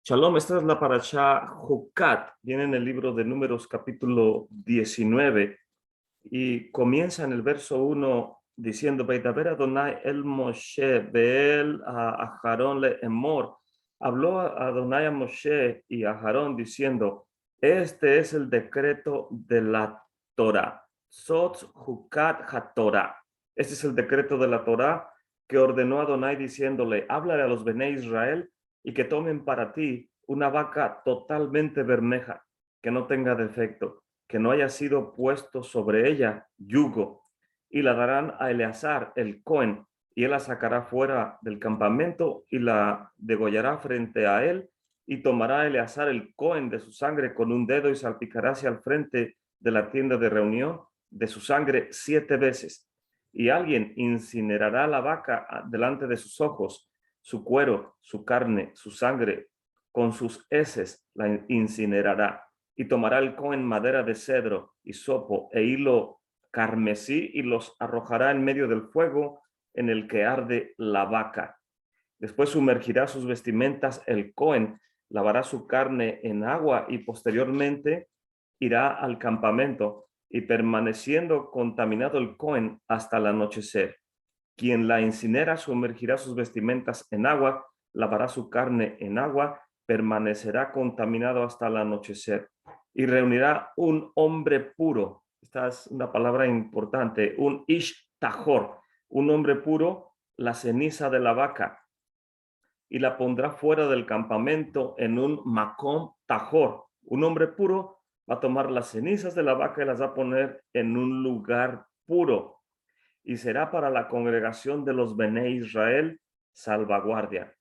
Shalom, esta es la parashá Jucat, viene en el libro de Números capítulo 19 y comienza en el verso 1 diciendo: Veidaber Adonai el Moshe Beel a Aharón le Emor. Habló a Adonai a Moshe y a Aharón diciendo: este es el decreto de la Torah. Sot Jucat HaTorah. Este es el decreto de la Torah que ordenó Adonai diciéndole: háblale a los Bene Israel y que tomen para ti una vaca totalmente bermeja, que no tenga defecto, que no haya sido puesto sobre ella yugo, y la darán a Eleazar el Cohen, y él la sacará fuera del campamento y la degollará frente a él, y tomará a Eleazar el Cohen de su sangre con un dedo y salpicará hacia el frente de la tienda de reunión de su sangre 7 veces. Y alguien incinerará la vaca delante de sus ojos, su cuero, su carne, su sangre, con sus heces la incinerará. Y tomará el Cohen madera de cedro, hisopo e hilo carmesí y los arrojará en medio del fuego en el que arde la vaca. Después sumergirá sus vestimentas el Cohen, lavará su carne en agua y posteriormente irá al campamento, y permaneciendo contaminado el Cohen hasta el anochecer. Quien la incinera sumergirá sus vestimentas en agua, lavará su carne en agua, permanecerá contaminado hasta el anochecer. Y reunirá un hombre puro. Esta es una palabra importante, un ish tahor, un hombre puro, la ceniza de la vaca, y la pondrá fuera del campamento en un makom tahor. Un hombre puro va a tomar las cenizas de la vaca y las va a poner en un lugar puro, y será para la congregación de los Bene Israel salvaguardia,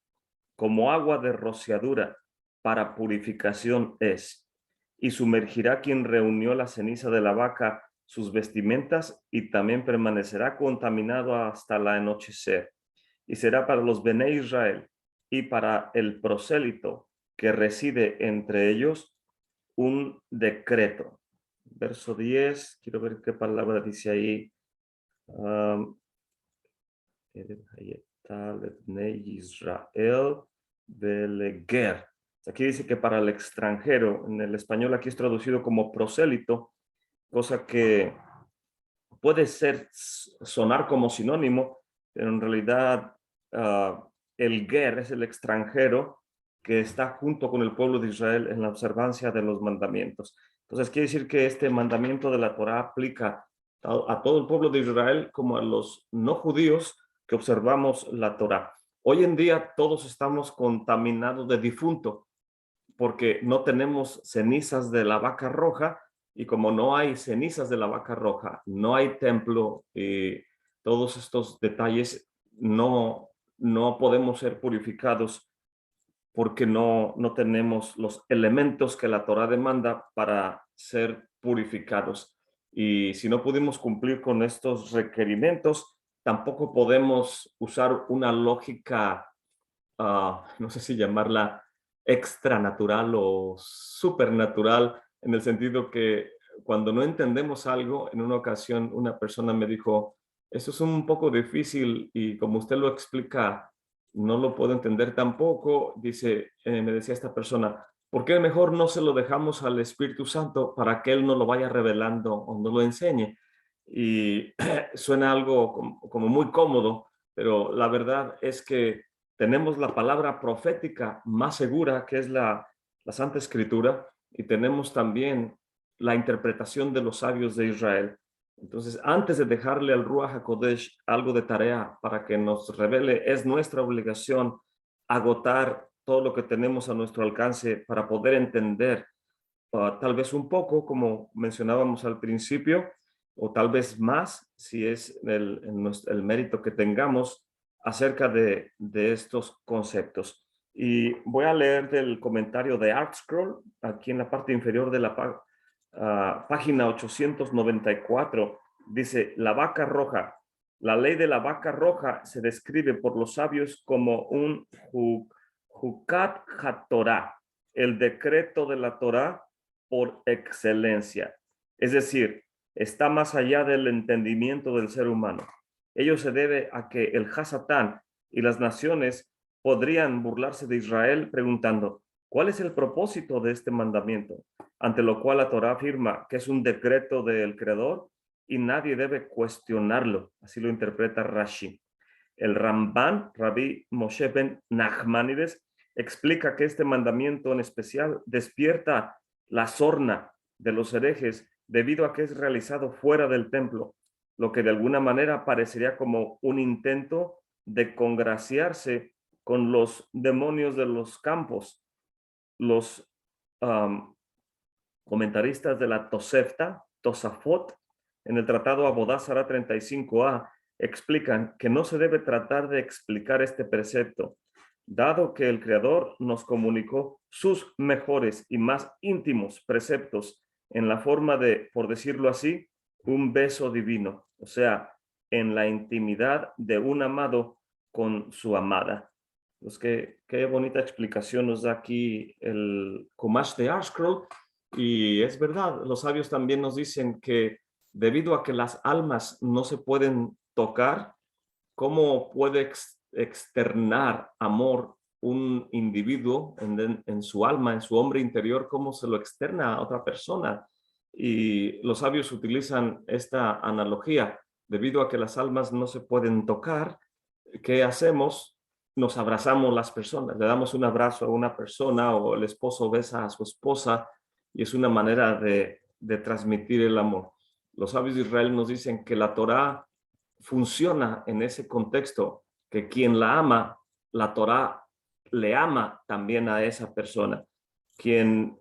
como agua de rociadura, para purificación es. Y sumergirá quien reunió la ceniza de la vaca sus vestimentas, y también permanecerá contaminado hasta el anochecer. Y será para los Bene Israel y para el prosélito que reside entre ellos un decreto. Verso 10, quiero ver qué palabra dice ahí. Israel Beleger. Aquí dice que para el extranjero, en el español aquí es traducido como prosélito, cosa que puede sonar como sinónimo, pero en realidad el ger es el extranjero que está junto con el pueblo de Israel en la observancia de los mandamientos. Entonces quiere decir que este mandamiento de la Torah aplica a todo el pueblo de Israel como a los no judíos que observamos la Torah. Hoy en día todos estamos contaminados de difunto porque no tenemos cenizas de la vaca roja, y como no hay cenizas de la vaca roja, no hay templo y todos estos detalles, no podemos ser purificados porque no tenemos los elementos que la Torah demanda para ser purificados. Y si no pudimos cumplir con estos requerimientos, tampoco podemos usar una lógica, no sé si llamarla extranatural o supernatural, en el sentido que cuando no entendemos algo, en una ocasión una persona me dijo: eso es un poco difícil y como usted lo explica, no lo puedo entender tampoco. Dice, me decía esta persona: ¿por qué mejor no se lo dejamos al Espíritu Santo para que Él nos lo vaya revelando o nos lo enseñe? Y suena algo como muy cómodo, pero la verdad es que tenemos la palabra profética más segura, que es la Santa Escritura, y tenemos también la interpretación de los sabios de Israel. Entonces, antes de dejarle al Ruach HaKodesh algo de tarea para que nos revele, es nuestra obligación agotar todo lo que tenemos a nuestro alcance para poder entender, tal vez un poco, como mencionábamos al principio, o tal vez más, si es el mérito que tengamos acerca de estos conceptos. Y voy a leer del comentario de ArtScroll, aquí en la parte inferior de la página 894, dice: la vaca roja. La ley de la vaca roja se describe por los sabios como un Jucat HaTorah, el decreto de la Torah por excelencia. Es decir, está más allá del entendimiento del ser humano. Ello se debe a que el Hasatán y las naciones podrían burlarse de Israel preguntando: ¿Cuál es el propósito de este mandamiento? Ante lo cual la Torá afirma que es un decreto del Creador y nadie debe cuestionarlo. Así lo interpreta Rashi. El Ramban, Rabbi Moshe ben Nachmanides, explica que este mandamiento en especial despierta la sorna de los herejes debido a que es realizado fuera del templo, lo que de alguna manera parecería como un intento de congraciarse con los demonios de los campos. Los comentaristas de la Tosefta, Tosafot, en el tratado Abodá Zará 35a, explican que no se debe tratar de explicar este precepto, dado que el Creador nos comunicó sus mejores y más íntimos preceptos en la forma de, por decirlo así, un beso divino, o sea, en la intimidad de un amado con su amada. Pues qué bonita explicación nos da aquí el Chumash de ArtScroll. Y es verdad, los sabios también nos dicen que debido a que las almas no se pueden tocar, ¿cómo puede externar amor un individuo en su alma, en su hombre interior? ¿Cómo se lo externa a otra persona? Y los sabios utilizan esta analogía. Debido a que las almas no se pueden tocar, ¿qué hacemos? Nos abrazamos las personas, le damos un abrazo a una persona o el esposo besa a su esposa y es una manera de transmitir el amor. Los sabios de Israel nos dicen que la Torá funciona en ese contexto, que quien la ama, la Torá le ama también a esa persona. Quien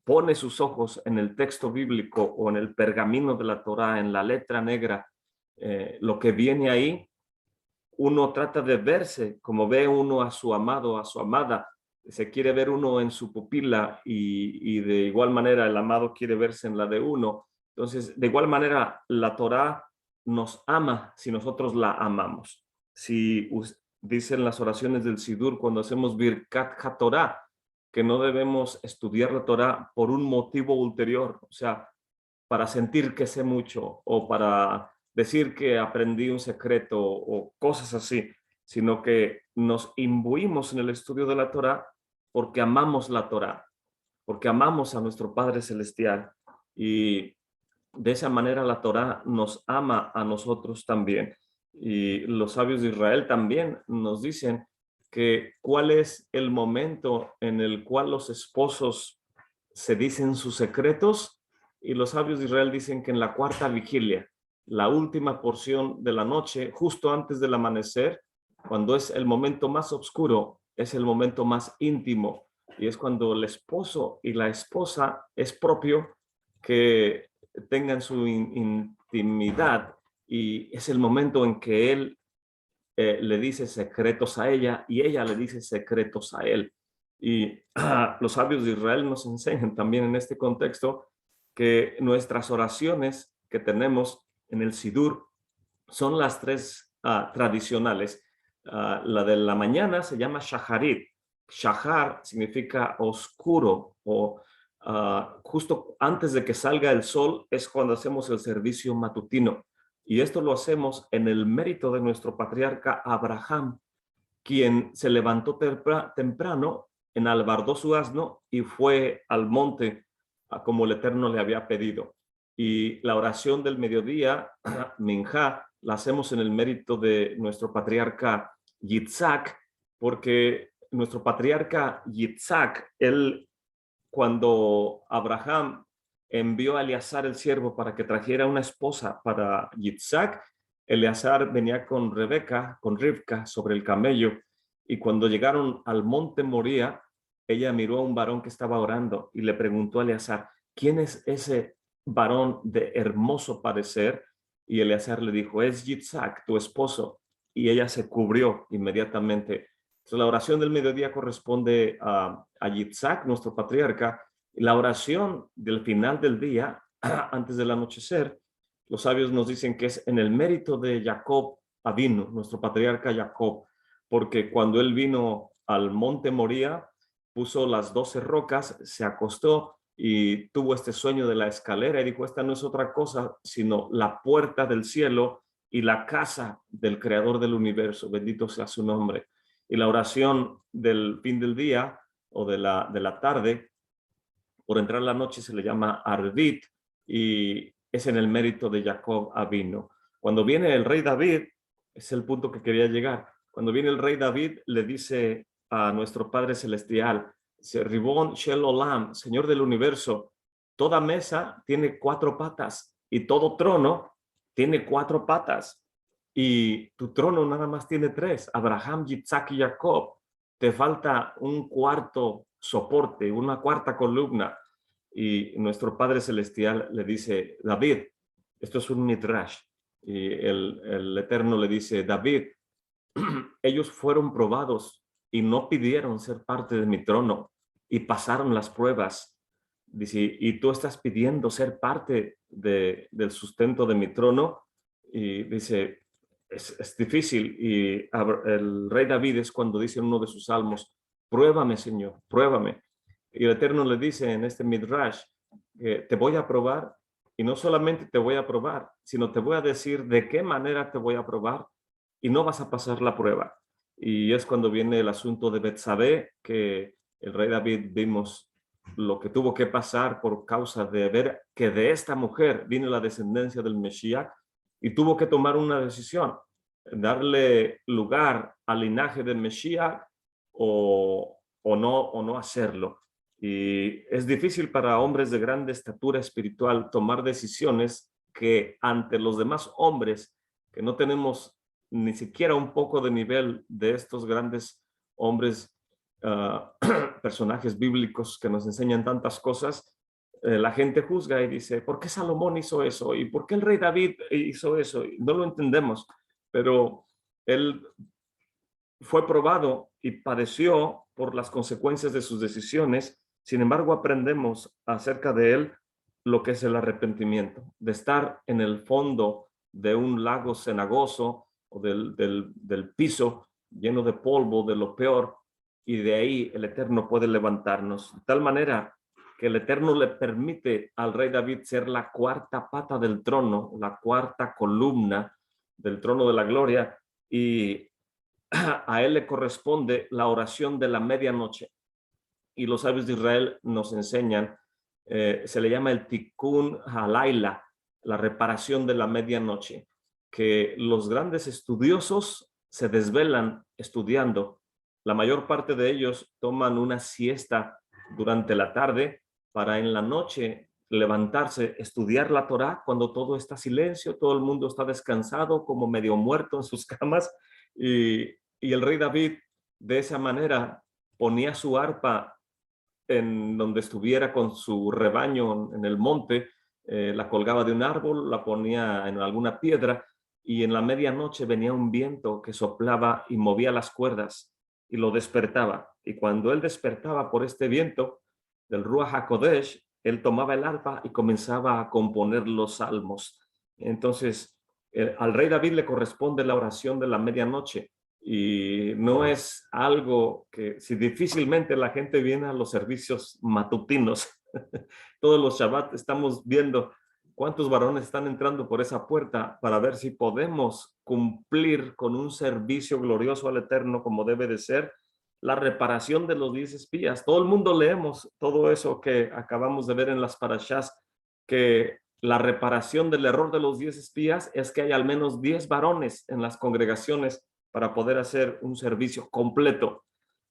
pone sus ojos en el texto bíblico o en el pergamino de la Torá, en la letra negra, lo que viene ahí, uno trata de verse como ve uno a su amado, a su amada. Se quiere ver uno en su pupila y de igual manera el amado quiere verse en la de uno. Entonces, de igual manera, la Torá nos ama si nosotros la amamos. Si dicen las oraciones del Sidur cuando hacemos Birkat HaTorá, que no debemos estudiar la Torá por un motivo ulterior, o sea, para sentir que sé mucho o para decir que aprendí un secreto o cosas así, sino que nos imbuimos en el estudio de la Torá porque amamos la Torá, porque amamos a nuestro Padre Celestial y de esa manera la Torá nos ama a nosotros también. Y los sabios de Israel también nos dicen que cuál es el momento en el cual los esposos se dicen sus secretos, y los sabios de Israel dicen que en la cuarta vigilia, la última porción de la noche, justo antes del amanecer, cuando es el momento más oscuro, es el momento más íntimo, y es cuando el esposo y la esposa es propio que tengan su intimidad, y es el momento en que él le dice secretos a ella y ella le dice secretos a él. Y los sabios de Israel nos enseñan también en este contexto que nuestras oraciones que tenemos en el Sidur son las tres tradicionales. La de la mañana se llama Shaharit. Shahar significa oscuro o justo antes de que salga el sol es cuando hacemos el servicio matutino. Y esto lo hacemos en el mérito de nuestro patriarca Abraham, quien se levantó temprano, enalbardó su asno y fue al monte como el Eterno le había pedido. Y la oración del mediodía, Minjá, la hacemos en el mérito de nuestro patriarca Yitzhak, porque nuestro patriarca Yitzhak, él, cuando Abraham envió a Eleazar el siervo para que trajera una esposa para Yitzhak, Eleazar venía con Rebeca, con Rivka, sobre el camello, y cuando llegaron al monte Moría, ella miró a un varón que estaba orando y le preguntó a Eleazar, ¿quién es ese varón de hermoso parecer? Y Eleazar le dijo, es Yitzhak, tu esposo. Y ella se cubrió inmediatamente. Entonces, la oración del mediodía corresponde a Yitzhak, nuestro patriarca, y la oración del final del día, antes del anochecer, los sabios nos dicen que es en el mérito de Jacob Avinu, nuestro patriarca Jacob, porque cuando él vino al monte Moría, puso las 12 rocas, se acostó y tuvo este sueño de la escalera y dijo, esta no es otra cosa sino la puerta del cielo y la casa del creador del universo, bendito sea su nombre. Y la oración del fin del día o de la tarde. Por entrar la noche se le llama Arvit y es en el mérito de Jacob Avino. Cuando viene el rey David, es el punto que quería llegar. Cuando viene el rey David, le dice a nuestro Padre Celestial, Ribón Shel Olam, Señor del universo, toda mesa tiene 4 patas y todo trono tiene 4 patas. Y tu trono nada más tiene 3, Abraham, Yitzhak y Jacob. Te falta un cuarto soporte, una cuarta columna. Y nuestro Padre Celestial le dice, David, esto es un midrash. Y el Eterno le dice, David, ellos fueron probados y no pidieron ser parte de mi trono y pasaron las pruebas. Dice, y tú estás pidiendo ser parte del sustento de mi trono. Y dice, es difícil. Y el rey David es cuando dice en uno de sus salmos, pruébame, Señor, pruébame. Y el Eterno le dice en este midrash, te voy a probar, y no solamente te voy a probar, sino te voy a decir de qué manera te voy a probar, y no vas a pasar la prueba. Y es cuando viene el asunto de Betsabé, que el rey David vimos lo que tuvo que pasar por causa de ver que de esta mujer viene la descendencia del Mesías, y tuvo que tomar una decisión, darle lugar al linaje del Mesías o no hacerlo. Y es difícil para hombres de grande estatura espiritual tomar decisiones que ante los demás hombres, que no tenemos ni siquiera un poco de nivel de estos grandes hombres, personajes bíblicos que nos enseñan tantas cosas, la gente juzga y dice, ¿por qué Salomón hizo eso? ¿Y por qué el rey David hizo eso? Y no lo entendemos, pero él fue probado y padeció por las consecuencias de sus decisiones. Sin embargo, aprendemos acerca de él lo que es el arrepentimiento, de estar en el fondo de un lago cenagoso o del piso lleno de polvo, de lo peor, y de ahí el Eterno puede levantarnos. De tal manera que el Eterno le permite al rey David ser la cuarta pata del trono, la cuarta columna del trono de la gloria, y a él le corresponde la oración de la medianoche. Y los sabios de Israel nos enseñan, se le llama el Tikkun Halayla, la reparación de la medianoche, que los grandes estudiosos se desvelan estudiando. La mayor parte de ellos toman una siesta durante la tarde para en la noche levantarse, estudiar la Torá cuando todo está silencio, todo el mundo está descansado, como medio muerto en sus camas, y el rey David de esa manera ponía su arpa en donde estuviera con su rebaño en el monte, la colgaba de un árbol, la ponía en alguna piedra, y en la medianoche venía un viento que soplaba y movía las cuerdas y lo despertaba. Y cuando él despertaba por este viento del Ruach HaKodesh, él tomaba el arpa y comenzaba a componer los salmos. Entonces, al rey David le corresponde la oración de la medianoche, y no es algo que, si difícilmente la gente viene a los servicios matutinos, todos los Shabbat estamos viendo cuántos varones están entrando por esa puerta para ver si podemos cumplir con un servicio glorioso al Eterno como debe de ser, la reparación de los 10 espías. Todo el mundo leemos todo eso que acabamos de ver en las parashás, que la reparación del error de los 10 espías es que hay al menos 10 varones en las congregaciones para poder hacer un servicio completo.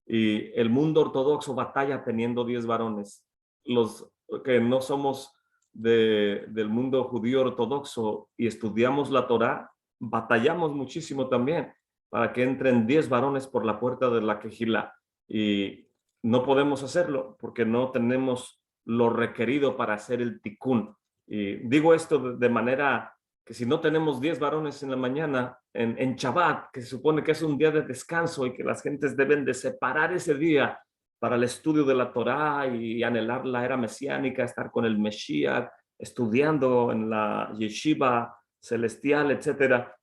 Y el mundo ortodoxo batalla teniendo 10 varones. Los que no somos del mundo judío ortodoxo y estudiamos la Torá, batallamos muchísimo también para que entren 10 varones por la puerta de la quejilá. Y no podemos hacerlo porque no tenemos lo requerido para hacer el tikkun. Y digo esto de manera que si no tenemos 10 varones en la mañana, en Shabbat, que se supone que es un día de descanso y que las gentes deben de separar ese día para el estudio de la Torá y anhelar la era mesiánica, estar con el Mesías, estudiando en la yeshiva celestial, etcétera,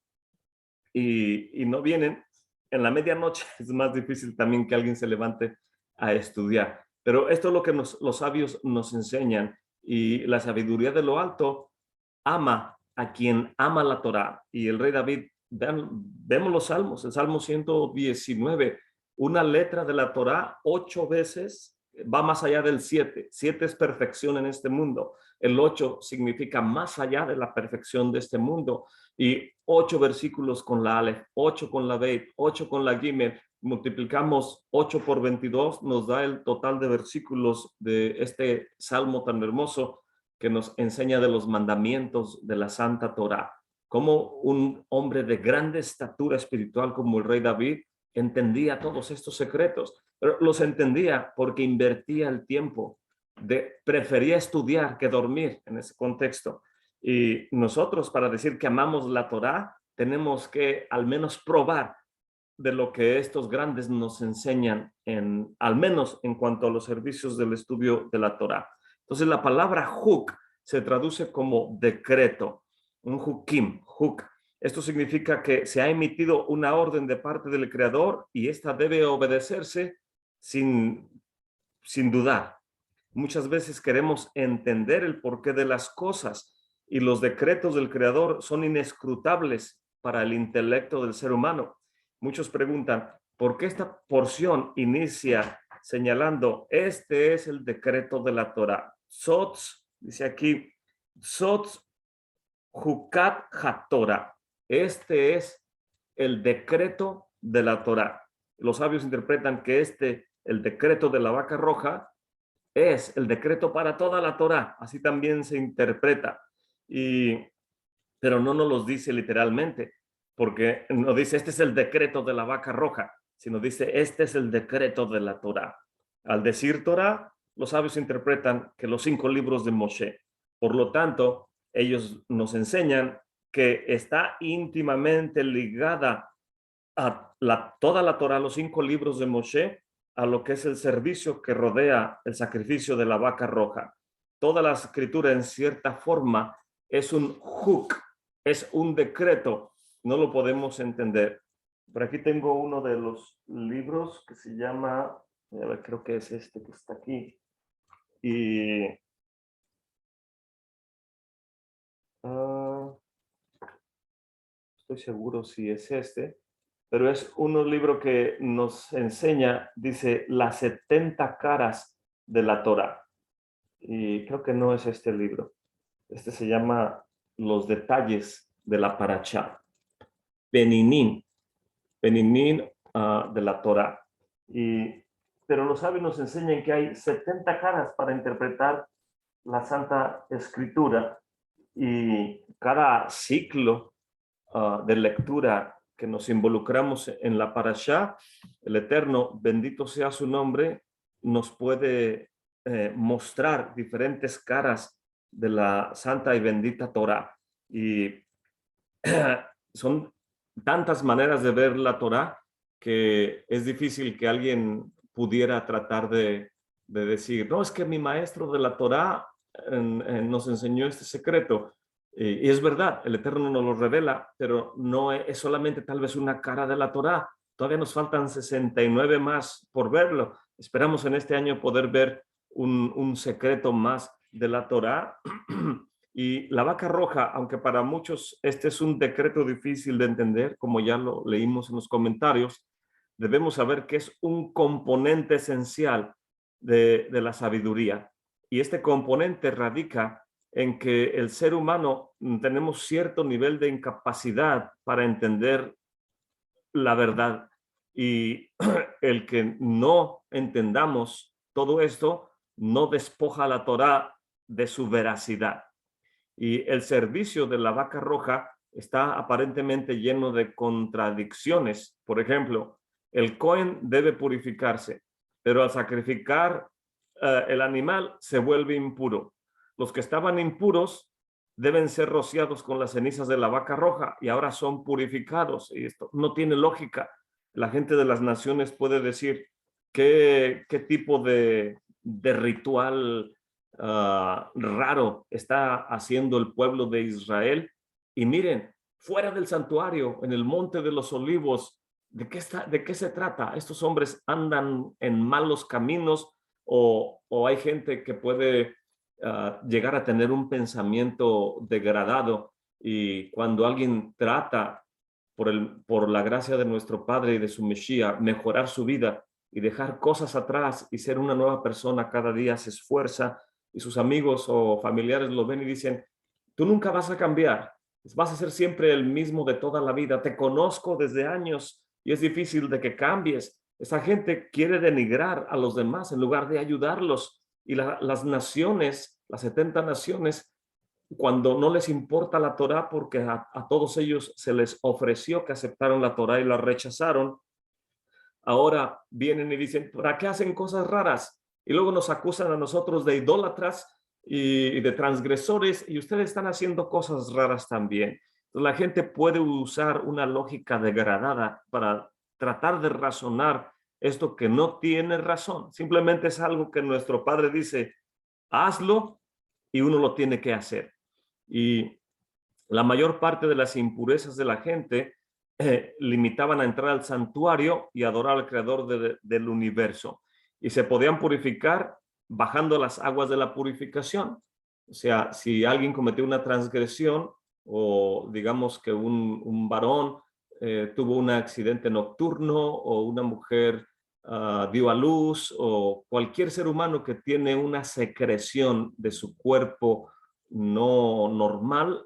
y no vienen, en la medianoche es más difícil también que alguien se levante a estudiar. Pero esto es lo que los sabios nos enseñan, y la sabiduría de lo alto ama a quien ama la Torá. Y el rey David, vemos los salmos, el Salmo 119, Una letra de la Torá 8 veces va más allá del 7. 7 es perfección en este mundo. El 8 significa más allá de la perfección de este mundo. Y 8 versículos con la Aleph, 8 con la Beit, 8 con la Gimel. Multiplicamos 8 por 22, nos da el total de versículos de este salmo tan hermoso que nos enseña de los mandamientos de la Santa Torá. Como un hombre de grande estatura espiritual como el rey David entendía todos estos secretos, pero los entendía porque invertía el tiempo, prefería estudiar que dormir en ese contexto. Y nosotros, para decir que amamos la Torá, tenemos que al menos probar de lo que estos grandes nos enseñan, al menos en cuanto a los servicios del estudio de la Torá. Entonces la palabra huk se traduce como decreto, un hukim, huk. Esto significa que se ha emitido una orden de parte del Creador y esta debe obedecerse sin dudar. Muchas veces queremos entender el porqué de las cosas y los decretos del Creador son inescrutables para el intelecto del ser humano. Muchos preguntan, ¿por qué esta porción inicia señalando, este es el decreto de la Torah? Sotz, dice aquí, Sotz Hukat HaTorah. Este es el decreto de la Torah. Los sabios interpretan que el decreto de la vaca roja, es el decreto para toda la Torá, así también se interpreta, pero no nos los dice literalmente, porque no dice este es el decreto de la vaca roja, sino dice este es el decreto de la Torá. Al decir Torá, los sabios interpretan que los 5 libros de Moshe. Por lo tanto, ellos nos enseñan que está íntimamente ligada a toda la Torá, los 5 libros de Moshe, a lo que es el servicio que rodea el sacrificio de la vaca roja. Toda la escritura en cierta forma es un huk, es un decreto, no lo podemos entender. Por aquí tengo uno de los libros que se llama, a ver, creo que es este que está aquí, y estoy seguro si es este, pero es un libro que nos enseña, dice, las 70 caras de la Torá. Y creo que no es este libro. Este se llama Los detalles de la Parashá. Beninin de la Torá. Pero los sabios nos enseñan que hay 70 caras para interpretar la Santa Escritura y cada ciclo de lectura que nos involucramos en la Parashá, el Eterno, bendito sea su nombre, nos puede mostrar diferentes caras de la santa y bendita Torá. Y son tantas maneras de ver la Torá que es difícil que alguien pudiera tratar de decir, no, es que mi maestro de la Torá nos enseñó este secreto. Y es verdad, el Eterno nos lo revela, pero no es solamente tal vez una cara de la Torá. Todavía nos faltan 69 más por verlo. Esperamos en este año poder ver un secreto más de la Torá. Y la vaca roja, aunque para muchos este es un decreto difícil de entender, como ya lo leímos en los comentarios, debemos saber que es un componente esencial de la sabiduría. Y este componente radica en que el ser humano tenemos cierto nivel de incapacidad para entender la verdad. Y el que no entendamos todo esto no despoja a la Torá de su veracidad. Y el servicio de la vaca roja está aparentemente lleno de contradicciones. Por ejemplo, el Cohen debe purificarse, pero al sacrificar el animal se vuelve impuro. Los que estaban impuros deben ser rociados con las cenizas de la vaca roja y ahora son purificados. Y esto no tiene lógica. La gente de las naciones puede decir qué tipo de ritual raro está haciendo el pueblo de Israel. Y miren, fuera del santuario, en el monte de los olivos, ¿de qué se trata? ¿Estos hombres andan en malos caminos o hay gente que puede llegar a tener un pensamiento degradado y cuando alguien trata por la gracia de nuestro Padre y de su Mesías, mejorar su vida y dejar cosas atrás y ser una nueva persona cada día, se esfuerza y sus amigos o familiares lo ven y dicen, tú nunca vas a cambiar, vas a ser siempre el mismo de toda la vida, te conozco desde años y es difícil de que cambies. Esa gente quiere denigrar a los demás en lugar de ayudarlos. Y las naciones, las 70 naciones, cuando no les importa la Torá, porque a todos ellos se les ofreció que aceptaron la Torá y la rechazaron, ahora vienen y dicen, ¿para qué hacen cosas raras? Y luego nos acusan a nosotros de idólatras y de transgresores, y ustedes están haciendo cosas raras también. Entonces, la gente puede usar una lógica degradada para tratar de razonar esto que no tiene razón. Simplemente es algo que nuestro Padre dice, hazlo, y uno lo tiene que hacer. Y la mayor parte de las impurezas de la gente limitaban a entrar al santuario y adorar al creador del universo. Y se podían purificar bajando las aguas de la purificación. O sea, si alguien cometió una transgresión o digamos que un varón tuvo un accidente nocturno o una mujer dio a luz o cualquier ser humano que tiene una secreción de su cuerpo no normal,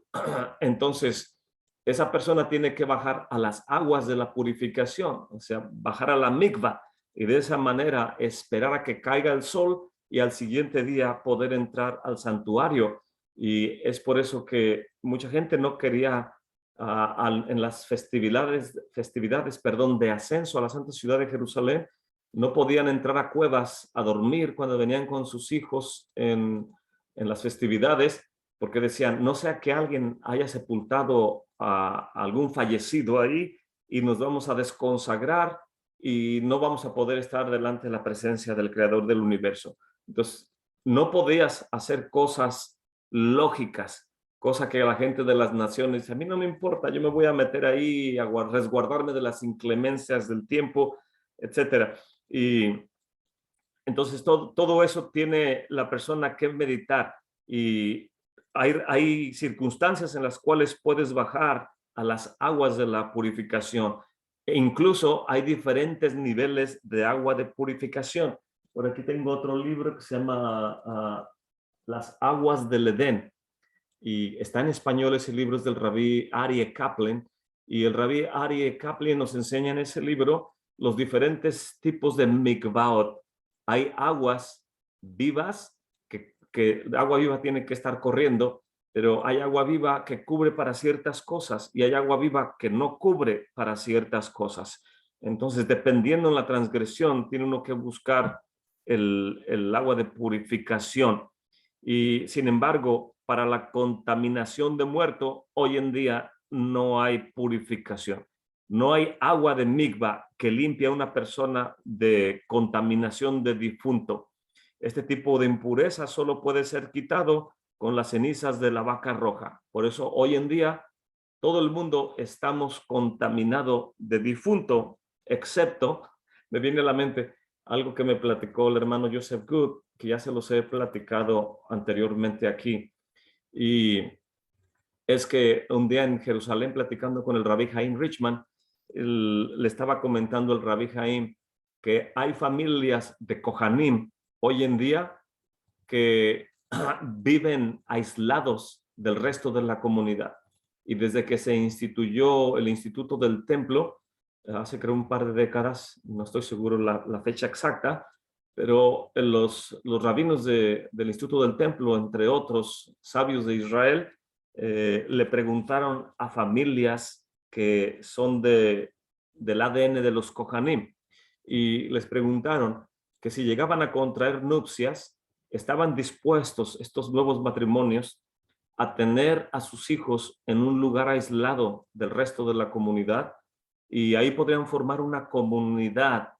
entonces esa persona tiene que bajar a las aguas de la purificación, o sea, bajar a la mikvah y de esa manera esperar a que caiga el sol y al siguiente día poder entrar al santuario. Y es por eso que mucha gente no quería en las festividades, perdón, de ascenso a la Santa Ciudad de Jerusalén, no podían entrar a cuevas a dormir cuando venían con sus hijos en las festividades, porque decían, no sea que alguien haya sepultado a algún fallecido ahí y nos vamos a desconsagrar y no vamos a poder estar delante de la presencia del creador del universo. Entonces, no podías hacer cosas lógicas, cosa que la gente de las naciones dice, a mí no me importa, yo me voy a meter ahí a resguardarme de las inclemencias del tiempo, etcétera. Y entonces todo eso tiene la persona que meditar y hay circunstancias en las cuales puedes bajar a las aguas de la purificación. E incluso hay diferentes niveles de agua de purificación. Por aquí tengo otro libro que se llama Las aguas del Edén y está en español. Ese libro es del rabí Aryeh Kaplan y el rabí Aryeh Kaplan nos enseña en ese libro los diferentes tipos de mikvaot. Hay aguas vivas, que agua viva tiene que estar corriendo, pero hay agua viva que cubre para ciertas cosas y hay agua viva que no cubre para ciertas cosas. Entonces, dependiendo de la transgresión, tiene uno que buscar el agua de purificación. Y sin embargo, para la contaminación de muerto, hoy en día no hay purificación. No hay agua de mikvah que limpie a una persona de contaminación de difunto. Este tipo de impureza solo puede ser quitado con las cenizas de la vaca roja. Por eso hoy en día todo el mundo estamos contaminados de difunto, excepto, me viene a la mente algo que me platicó el hermano Joseph Good, que ya se los he platicado anteriormente aquí. Y es que un día en Jerusalén, platicando con el rabí Haim Richman, le estaba comentando el rabí Haim que hay familias de Kohanim hoy en día que viven aislados del resto de la comunidad. Y desde que se instituyó el Instituto del Templo, hace creo un par de décadas, no estoy seguro la fecha exacta, pero los rabinos del Instituto del Templo, entre otros sabios de Israel, le preguntaron a familias que son del ADN de los Kohanim y les preguntaron que si llegaban a contraer nupcias, estaban dispuestos estos nuevos matrimonios a tener a sus hijos en un lugar aislado del resto de la comunidad y ahí podrían formar una comunidad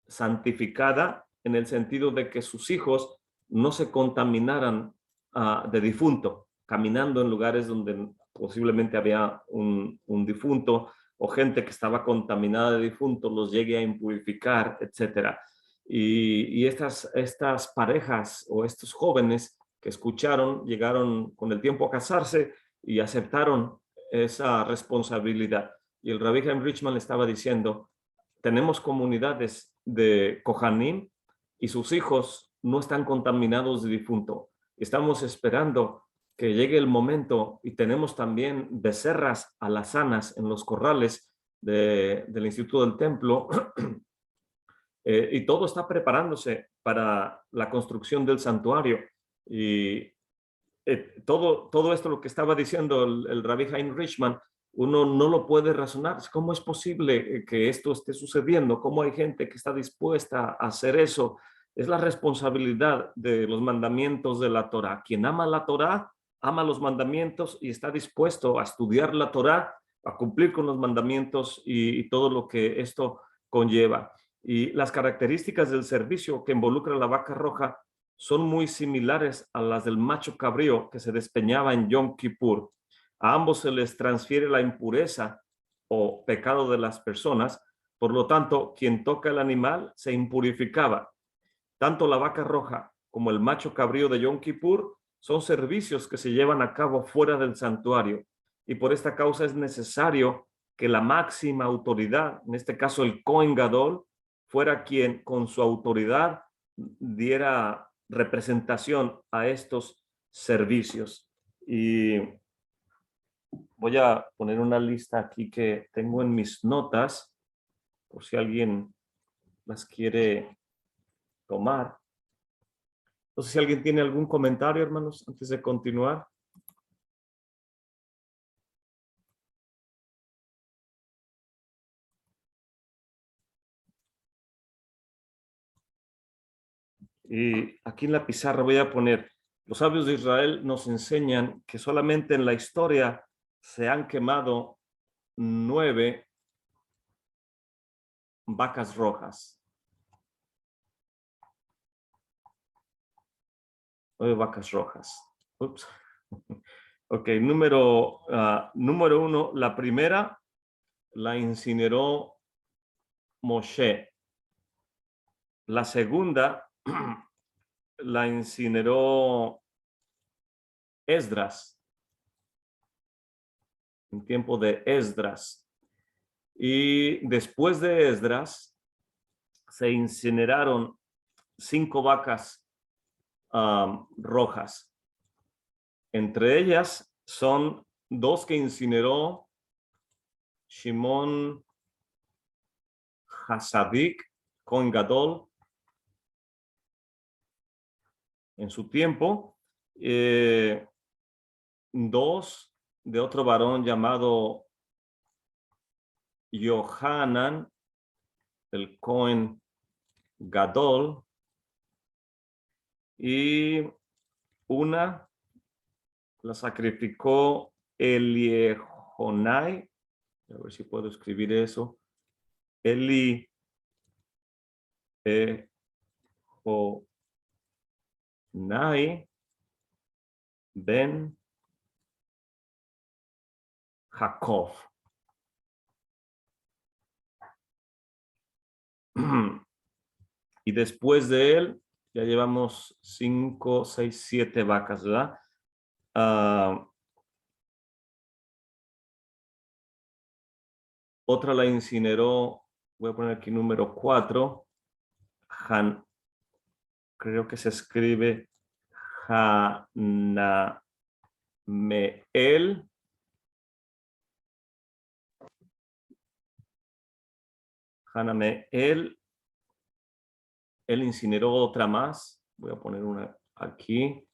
santificada en el sentido de que sus hijos no se contaminaran de difunto, caminando en lugares donde posiblemente había un difunto o gente que estaba contaminada de difunto, los llegue a impurificar, etcétera. Y estas parejas o estos jóvenes que escucharon, llegaron con el tiempo a casarse y aceptaron esa responsabilidad. y el Rabbi Chaim Richman le estaba diciendo, tenemos comunidades de Kohanim y sus hijos no están contaminados de difunto. Estamos esperando que llegue el momento y tenemos también becerras alazanas en los corrales del Instituto del Templo y todo está preparándose para la construcción del santuario. Y todo esto lo que estaba diciendo el Rabbi Chaim Richman, uno no lo puede razonar. ¿Cómo es posible que esto esté sucediendo? ¿Cómo hay gente que está dispuesta a hacer eso? Es la responsabilidad de los mandamientos de la Torá. Quien ama la Torá, ama los mandamientos y está dispuesto a estudiar la Torá, a cumplir con los mandamientos y todo lo que esto conlleva. Y las características del servicio que involucra la vaca roja son muy similares a las del macho cabrío que se despeñaba en Yom Kippur. A ambos se les transfiere la impureza o pecado de las personas, por lo tanto, quien toca el animal se impurificaba. Tanto la vaca roja como el macho cabrío de Yom Kippur son servicios que se llevan a cabo fuera del santuario, y por esta causa es necesario que la máxima autoridad, en este caso el Kohen Gadol, fuera quien con su autoridad diera representación a estos servicios. Y voy a poner una lista aquí que tengo en mis notas, por si alguien las quiere tomar. No sé si alguien tiene algún comentario, hermanos, antes de continuar. Y aquí en la pizarra voy a poner, los sabios de Israel nos enseñan que solamente en la historia se han quemado 9 vacas rojas. 9 vacas rojas. Ups. Ok, número 1, la primera la incineró Moshe. La segunda la incineró Esdras, en tiempo de Esdras. Y después de Esdras se incineraron 5 vacas rojas. Entre ellas son 2 que incineró Shimon Hasadik, Kohen Gadol, en su tiempo. 2 de otro varón llamado Yohanan, el Kohen Gadol, y una la sacrificó Eliejonai, a ver si puedo escribir eso, Eliejonai ben Jacob. Y después de él, ya llevamos 5, 6, 7 vacas, ¿verdad? Otra la incineró, voy a poner aquí número 4, creo que se escribe Hanameel. Hanameel. Él incineró otra más. Voy a poner una aquí.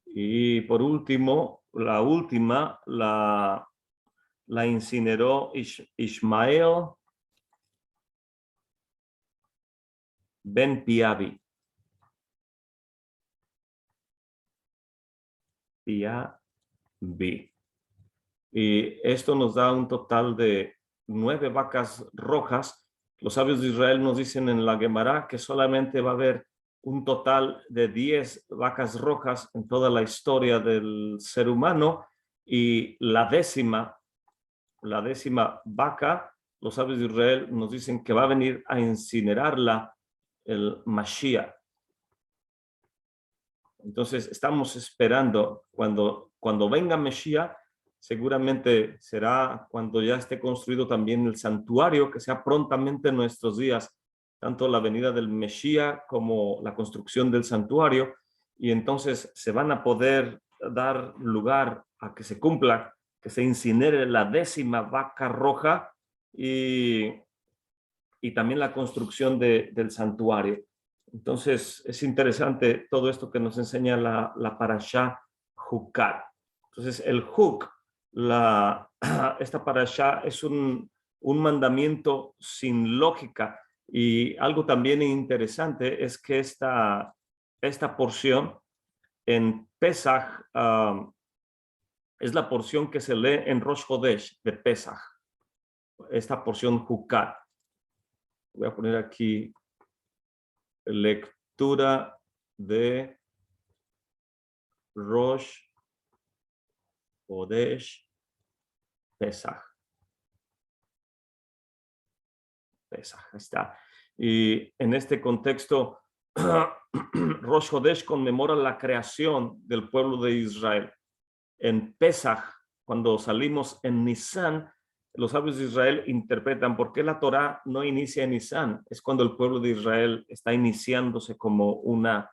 Y por último, la última la incineró Ishmael ben Piavi. Piavi. Y esto nos da un total de 9 vacas rojas. Los sabios de Israel nos dicen en la Gemara que solamente va a haber un total de 10 vacas rojas en toda la historia del ser humano, y la décima vaca, los sabios de Israel nos dicen que va a venir a incinerarla el Mashiach. Entonces estamos esperando cuando venga Mashiach, seguramente será cuando ya esté construido también el santuario, que sea prontamente en nuestros días, tanto la venida del Mesías como la construcción del santuario, y entonces se van a poder dar lugar a que se cumpla, que se incinere la 10ª vaca roja y también la construcción del santuario. Entonces es interesante todo esto que nos enseña la parashá Jucat. Entonces el Juk, esta parashá es un mandamiento sin lógica, y algo también interesante es que esta porción en Pesaj es la porción que se lee en Rosh Hodesh de Pesaj, esta porción Jucat. Voy a poner aquí lectura de Rosh Hodesh Pesaj. Pesaj, ahí está. Y en este contexto, Rosh Hodesh conmemora la creación del pueblo de Israel. En Pesaj, cuando salimos en Nisan, los sabios de Israel interpretan por qué la Torá no inicia en Nisan. Es cuando el pueblo de Israel está iniciándose como una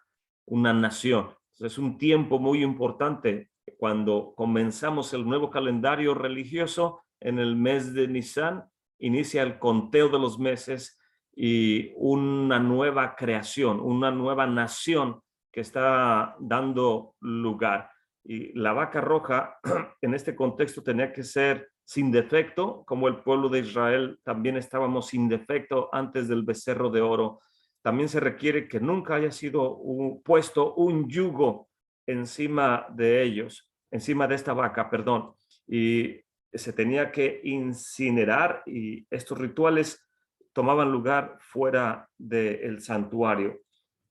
nación. Entonces, es un tiempo muy importante cuando comenzamos el nuevo calendario religioso. En el mes de Nisan inicia el conteo de los meses y una nueva creación, una nueva nación que está dando lugar. Y la vaca roja en este contexto tenía que ser sin defecto, como el pueblo de Israel también estábamos sin defecto antes del becerro de oro. También se requiere que nunca haya sido puesto un yugo encima de ellos, encima de esta vaca, perdón. Y se tenía que incinerar, y estos rituales tomaban lugar fuera del santuario.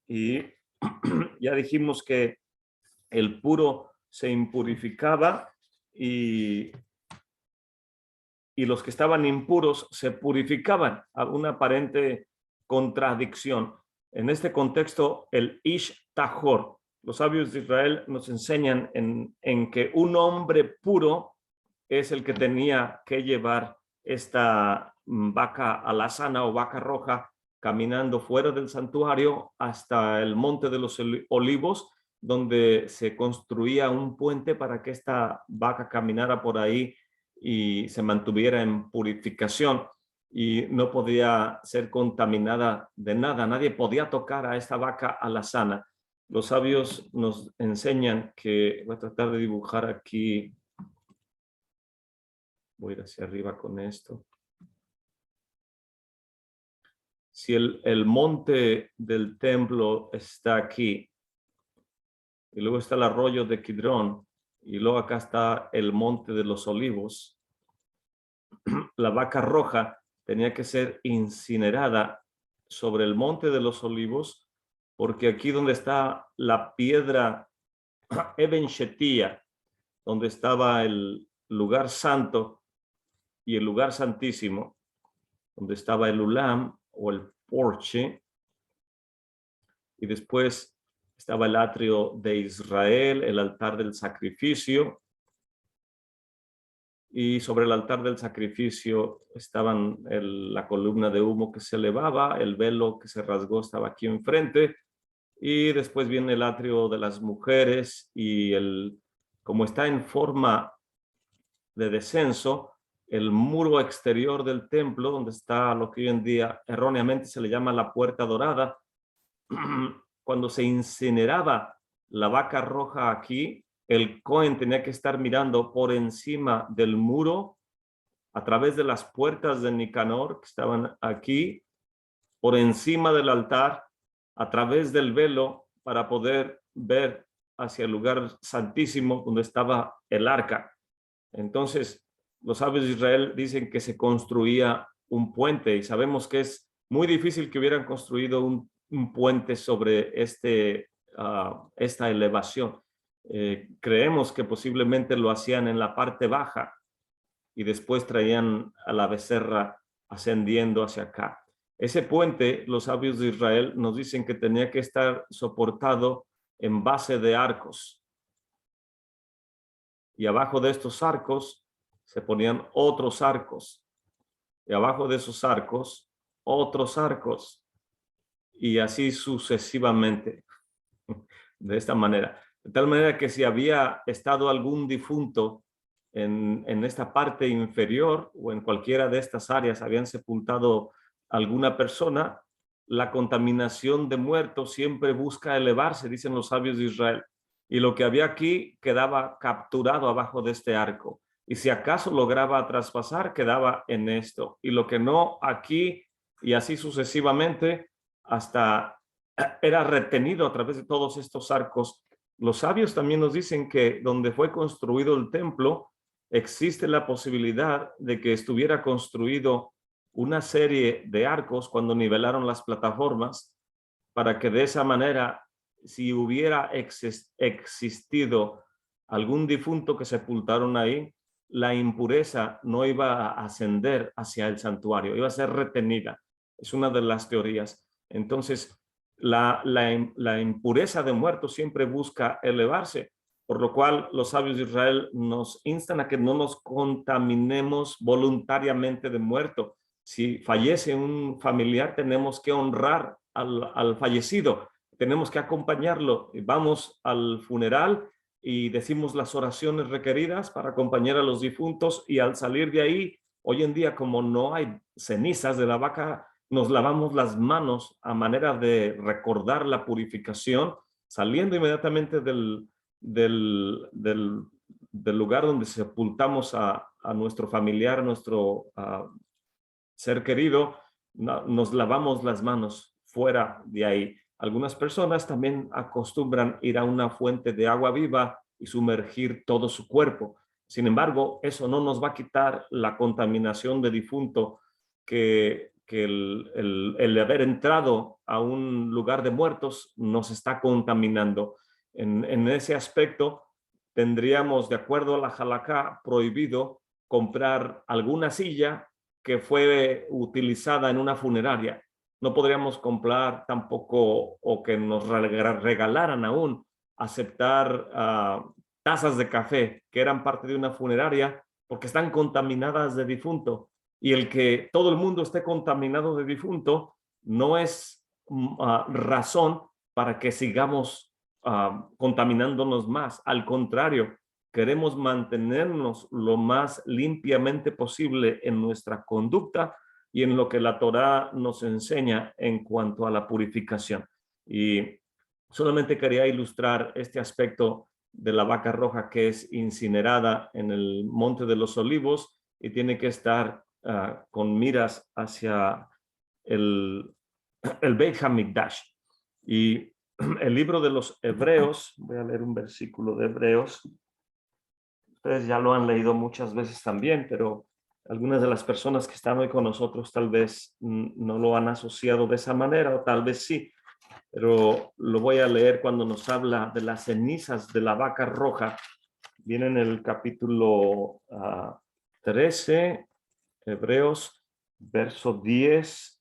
Y ya dijimos que el puro se impurificaba y los que estaban impuros se purificaban. Una aparente contradicción. En este contexto, el Ish Tahor, los sabios de Israel nos enseñan en que un hombre puro es el que tenía que llevar esta vaca alazana o vaca roja caminando fuera del santuario hasta el monte de los olivos, donde se construía un puente para que esta vaca caminara por ahí y se mantuviera en purificación, y no podía ser contaminada de nada. Nadie podía tocar a esta vaca alazana. Los sabios nos enseñan que, voy a tratar de dibujar aquí, voy a ir hacia arriba con esto. Si el monte del templo está aquí, y luego está el arroyo de Kidrón, y luego acá está el monte de los olivos, la vaca roja tenía que ser incinerada sobre el monte de los olivos, porque aquí donde está la piedra Eben Shetia, donde estaba el lugar santo y el lugar santísimo, donde estaba el ulam o el porche, y después estaba el atrio de Israel, el altar del sacrificio, y sobre el altar del sacrificio estaban la columna de humo que se elevaba, el velo que se rasgó estaba aquí enfrente, y después viene el atrio de las mujeres, y como está en forma de descenso, el muro exterior del templo, donde está lo que hoy en día erróneamente se le llama la puerta dorada, cuando se incineraba la vaca roja aquí, el Cohen tenía que estar mirando por encima del muro, a través de las puertas de Nicanor que estaban aquí, por encima del altar, a través del velo, para poder ver hacia el lugar santísimo donde estaba el arca. Entonces, los sabios de Israel dicen que se construía un puente, y sabemos que es muy difícil que hubieran construido un puente sobre esta elevación. Creemos que posiblemente lo hacían en la parte baja y después traían a la becerra ascendiendo hacia acá. Ese puente, los sabios de Israel nos dicen que tenía que estar soportado en base de arcos. y abajo de estos arcos se ponían otros arcos, y abajo de esos arcos, otros arcos, y así sucesivamente, de esta manera. De tal manera que si había estado algún difunto en esta parte inferior o en cualquiera de estas áreas, habían sepultado alguna persona, la contaminación de muertos siempre busca elevarse, dicen los sabios de Israel. Y lo que había aquí quedaba capturado abajo de este arco. Y si acaso lograba traspasar, quedaba en esto. Y lo que no, aquí, y así sucesivamente, hasta era retenido a través de todos estos arcos. Los sabios también nos dicen que donde fue construido el templo, existe la posibilidad de que estuviera construido una serie de arcos cuando nivelaron las plataformas, para que de esa manera, si hubiera existido algún difunto que sepultaron ahí, la impureza no iba a ascender hacia el santuario, iba a ser retenida. Es una de las teorías. Entonces, la impureza de muertos siempre busca elevarse, por lo cual los sabios de Israel nos instan a que no nos contaminemos voluntariamente de muerto. Si fallece un familiar, tenemos que honrar al fallecido, tenemos que acompañarlo. Vamos al funeral y decimos las oraciones requeridas para acompañar a los difuntos, y al salir de ahí, hoy en día, como no hay cenizas de la vaca, nos lavamos las manos a manera de recordar la purificación, saliendo inmediatamente del lugar donde sepultamos a nuestro familiar, a nuestro ser querido, nos lavamos las manos fuera de ahí. Algunas personas también acostumbran ir a una fuente de agua viva y sumergir todo su cuerpo. Sin embargo, eso no nos va a quitar la contaminación de difunto que el haber entrado a un lugar de muertos nos está contaminando. En ese aspecto, tendríamos, de acuerdo a la halajá, prohibido comprar alguna silla que fue utilizada en una funeraria. No podríamos comprar tampoco, o que nos regalaran aún, aceptar tazas de café que eran parte de una funeraria, porque están contaminadas de difunto. Y el que todo el mundo esté contaminado de difunto no es razón para que sigamos contaminándonos más. Al contrario, queremos mantenernos lo más limpiamente posible en nuestra conducta y en lo que la Torá nos enseña en cuanto a la purificación. Y solamente quería ilustrar este aspecto de la vaca roja que es incinerada en el Monte de los Olivos y tiene que estar con miras hacia el Beit HaMikdash. Y el libro de los Hebreos, voy a leer un versículo de Hebreos. Ustedes ya lo han leído muchas veces también, pero algunas de las personas que están hoy con nosotros tal vez no lo han asociado de esa manera, o tal vez sí, pero lo voy a leer cuando nos habla de las cenizas de la vaca roja. Viene en el capítulo 13, Hebreos, verso 10.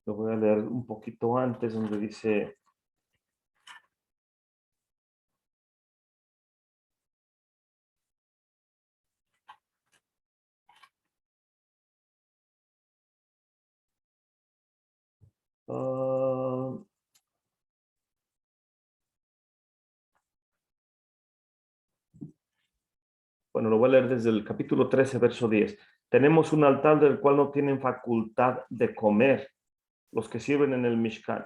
Lo voy a leer un poquito antes, donde dice: bueno, lo voy a leer desde el capítulo 13, verso 10. Tenemos un altar del cual no tienen facultad de comer los que sirven en el Mishkan,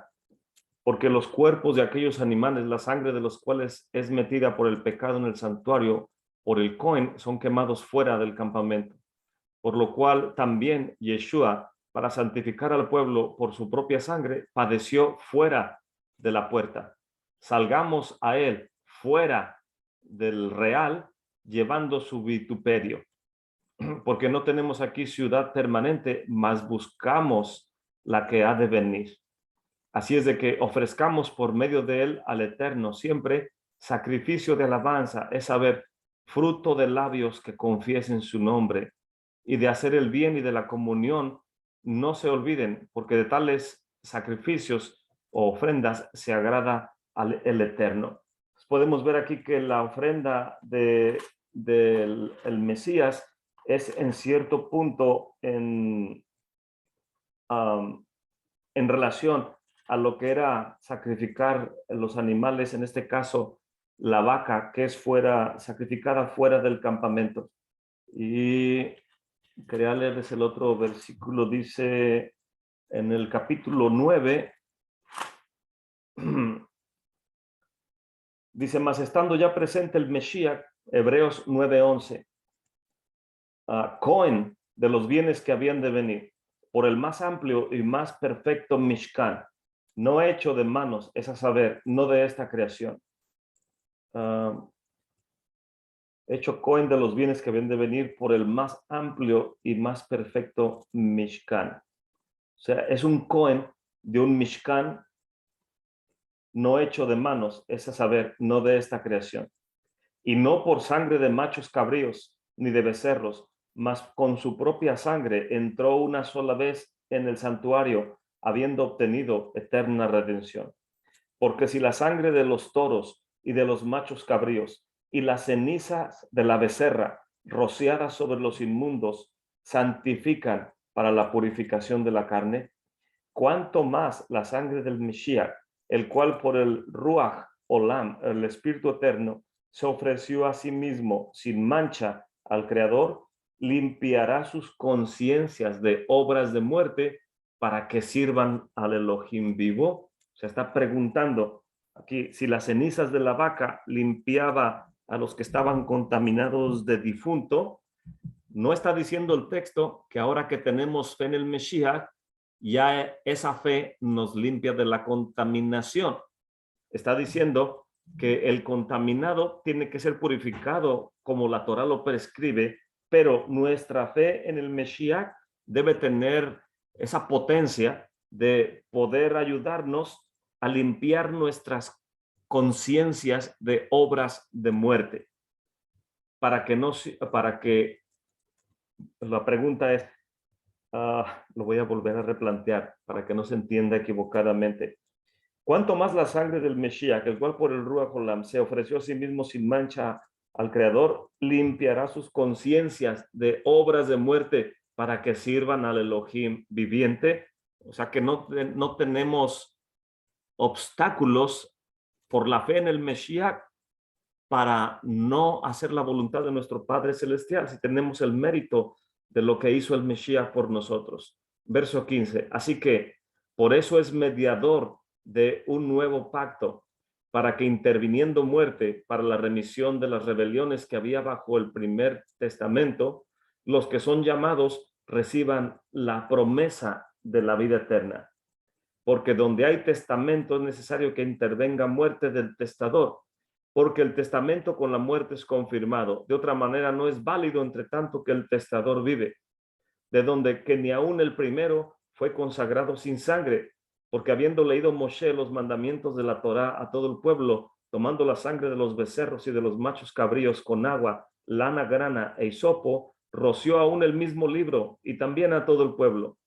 porque los cuerpos de aquellos animales, la sangre de los cuales es metida por el pecado en el santuario, por el Cohen, son quemados fuera del campamento. Por lo cual también Yeshua, para santificar al pueblo por su propia sangre, padeció fuera de la puerta. Salgamos a él fuera del real, llevando su vituperio, porque no tenemos aquí ciudad permanente, mas buscamos la que ha de venir. Así es de que ofrezcamos por medio de él al Eterno siempre sacrificio de alabanza, es saber, fruto de labios que confiesen su nombre, y de hacer el bien y de la comunión, no se olviden, porque de tales sacrificios o ofrendas se agrada al el Eterno. Podemos ver aquí que la ofrenda del el Mesías es en cierto punto en relación a lo que era sacrificar los animales, en este caso la vaca, que es sacrificada fuera del campamento. Y quería leerles el otro versículo, dice en el capítulo 9, dice, mas estando ya presente el Mesías, Hebreos 9:11, Cohen de los bienes que habían de venir, por el más amplio y más perfecto Mishkan, no hecho de manos, es a saber, no de esta creación. Hecho Cohen de los bienes que habían de venir por el más amplio y más perfecto Mishkan. O sea, es un Cohen de un Mishkan no hecho de manos, es a saber, no de esta creación. Y no por sangre de machos cabríos ni de becerros, mas con su propia sangre entró una sola vez en el santuario, habiendo obtenido eterna redención. Porque si la sangre de los toros y de los machos cabríos y las cenizas de la becerra rociadas sobre los inmundos santifican para la purificación de la carne, cuánto más la sangre del Mesías, el cual por el Ruach Olam, el Espíritu Eterno, se ofreció a sí mismo sin mancha al Creador, limpiará sus conciencias de obras de muerte para que sirvan al Elohim vivo. Se está preguntando aquí si las cenizas de la vaca limpiaba a los que estaban contaminados de difunto. No está diciendo el texto que ahora que tenemos fe en el Mesías, ya esa fe nos limpia de la contaminación. Está diciendo que el contaminado tiene que ser purificado como la Torá lo prescribe, pero nuestra fe en el Mesías debe tener esa potencia de poder ayudarnos a limpiar nuestras conciencias de obras de muerte. Para que la pregunta es, lo voy a volver a replantear para que no se entienda equivocadamente. Cuanto más la sangre del Mesías, el cual por el Ruach Olam se ofreció a sí mismo sin mancha al Creador, limpiará sus conciencias de obras de muerte para que sirvan al Elohim viviente. O sea que no tenemos obstáculos por la fe en el Mesías para no hacer la voluntad de nuestro Padre Celestial, si tenemos el mérito de lo que hizo el Mesías por nosotros. Verso 15. Así que por eso es mediador de un nuevo pacto, para que interviniendo muerte para la remisión de las rebeliones que había bajo el primer testamento, los que son llamados reciban la promesa de la vida eterna. Porque donde hay testamento es necesario que intervenga muerte del testador, porque el testamento con la muerte es confirmado. De otra manera no es válido entre tanto que el testador vive. De donde que ni aun el primero fue consagrado sin sangre, porque habiendo leído Moshe los mandamientos de la Torá a todo el pueblo, tomando la sangre de los becerros y de los machos cabríos con agua, lana grana e hisopo, roció aún el mismo libro y también a todo el pueblo,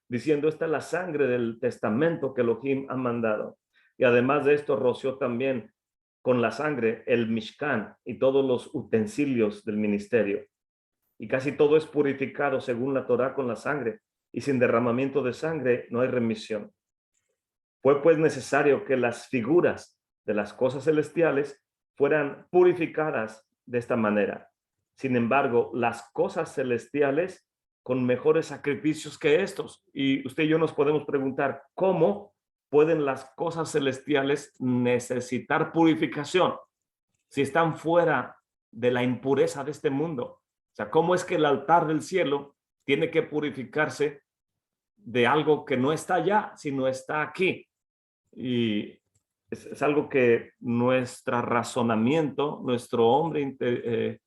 diciendo, esta es la sangre del testamento que Elohim ha mandado. Y además de esto roció también con la sangre el Mishkan y todos los utensilios del ministerio. Y casi todo es purificado según la Torá con la sangre, y sin derramamiento de sangre no hay remisión. Fue pues necesario que las figuras de las cosas celestiales fueran purificadas de esta manera. Sin embargo, las cosas celestiales con mejores sacrificios que estos. Y usted y yo nos podemos preguntar, ¿cómo pueden las cosas celestiales necesitar purificación si están fuera de la impureza de este mundo? O sea, ¿cómo es que el altar del cielo tiene que purificarse de algo que no está allá, sino está aquí? Y es algo que nuestro razonamiento, nuestro hombre